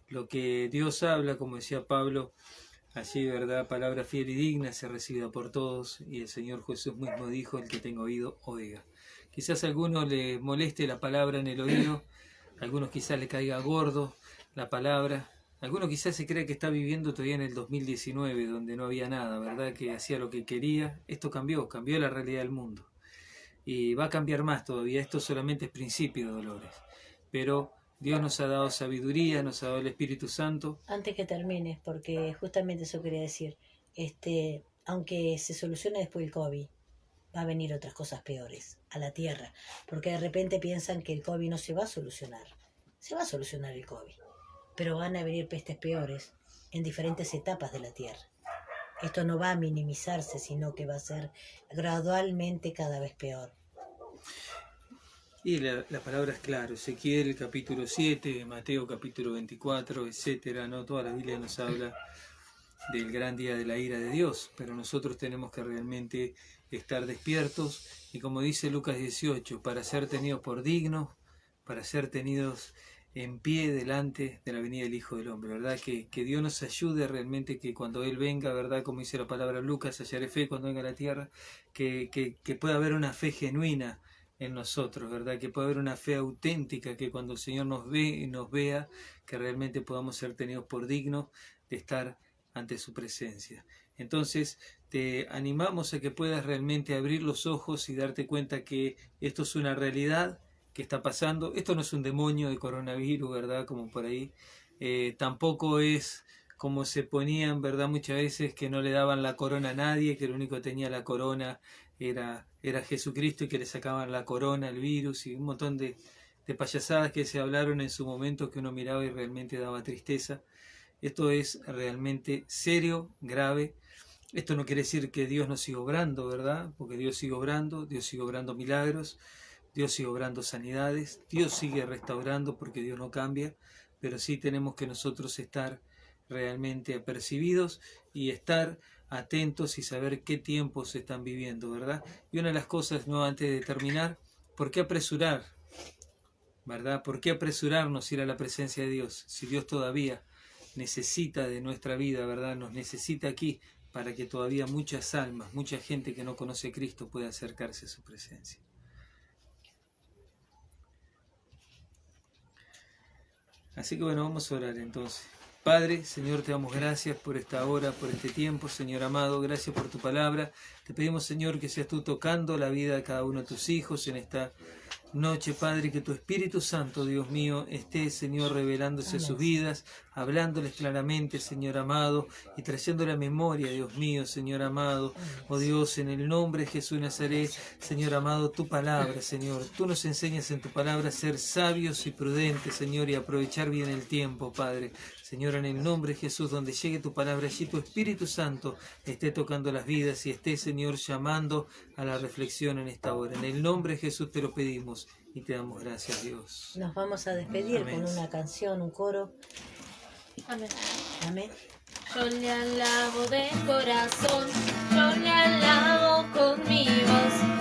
lo que Dios habla, como decía Pablo, allí, ¿verdad? Palabra fiel y digna se recibida por todos, y el Señor Jesús mismo dijo, el que tenga oído, oiga. Quizás a alguno le moleste la palabra en el oído, a algunos quizás le caiga gordo la palabra, alguno quizás se cree que está viviendo todavía en el 2019, donde no había nada, ¿verdad? Que hacía lo que quería. Esto cambió la realidad del mundo. Y va a cambiar más todavía. Esto solamente es principio, Dolores. Pero Dios nos ha dado sabiduría, nos ha dado el Espíritu Santo. Antes que termines, porque justamente eso quería decir, aunque se solucione después el COVID, va a venir otras cosas peores a la tierra, porque de repente piensan que el COVID no se va a solucionar. Se va a solucionar el COVID, pero van a venir pestes peores en diferentes etapas de la tierra. Esto no va a minimizarse, sino que va a ser gradualmente cada vez peor. Y la palabra es clara, Ezequiel capítulo 7, Mateo capítulo 24, etcétera, ¿no? Toda la Biblia nos habla del gran día de la ira de Dios, pero nosotros tenemos que realmente estar despiertos, y como dice Lucas 18, para ser tenidos por dignos, para ser tenidos en pie delante de la venida del Hijo del Hombre, ¿verdad? Que Dios nos ayude realmente, que cuando Él venga, ¿verdad? Como dice la palabra Lucas, hallaré fe cuando venga a la tierra, que pueda haber una fe genuina en nosotros, ¿verdad? Que pueda haber una fe auténtica, que cuando el Señor nos ve y nos vea, que realmente podamos ser tenidos por dignos de estar ante su presencia. Entonces, te animamos a que puedas realmente abrir los ojos y darte cuenta que esto es una realidad que está pasando. Esto no es un demonio de coronavirus, ¿verdad? Como por ahí. Tampoco es como se ponían, ¿verdad? Muchas veces, que no le daban la corona a nadie, que el único que tenía la corona era Jesucristo, y que le sacaban la corona al virus, y un montón de payasadas que se hablaron en su momento, que uno miraba y realmente daba tristeza. Esto es realmente serio, grave. Esto no quiere decir que Dios no siga obrando, ¿verdad? Porque Dios sigue obrando milagros, Dios sigue obrando sanidades, Dios sigue restaurando, porque Dios no cambia, pero sí tenemos que nosotros estar realmente apercibidos y estar atentos y saber qué tiempos se están viviendo, ¿verdad? Y una de las cosas, no, antes de terminar, ¿por qué apresurar? ¿Verdad? ¿Por qué apresurarnos a ir a la presencia de Dios? Si Dios todavía necesita de nuestra vida, ¿verdad? Nos necesita aquí para que todavía muchas almas, mucha gente que no conoce a Cristo pueda acercarse a su presencia. Así que bueno, vamos a orar entonces. Padre, Señor, te damos gracias por esta hora, por este tiempo, Señor amado, gracias por tu palabra. Te pedimos, Señor, que seas tú tocando la vida de cada uno de tus hijos en esta noche, Padre, que tu Espíritu Santo, Dios mío, esté, Señor, revelándose a sus vidas, hablándoles claramente, Señor amado, y trayendo la memoria, Dios mío, Señor amado, oh Dios, en el nombre de Jesús de Nazaret, Señor amado, tu palabra, Señor, tú nos enseñas en tu palabra a ser sabios y prudentes, Señor, y aprovechar bien el tiempo, Padre. Señor, en el nombre de Jesús, donde llegue tu palabra, allí tu Espíritu Santo esté tocando las vidas y esté, Señor, llamando a la reflexión en esta hora. En el nombre de Jesús te lo pedimos y te damos gracias, Dios. Nos vamos a despedir Amén. con una canción, un coro. Amén. Amén. Yo le alabo de corazón, yo le alabo con mi voz.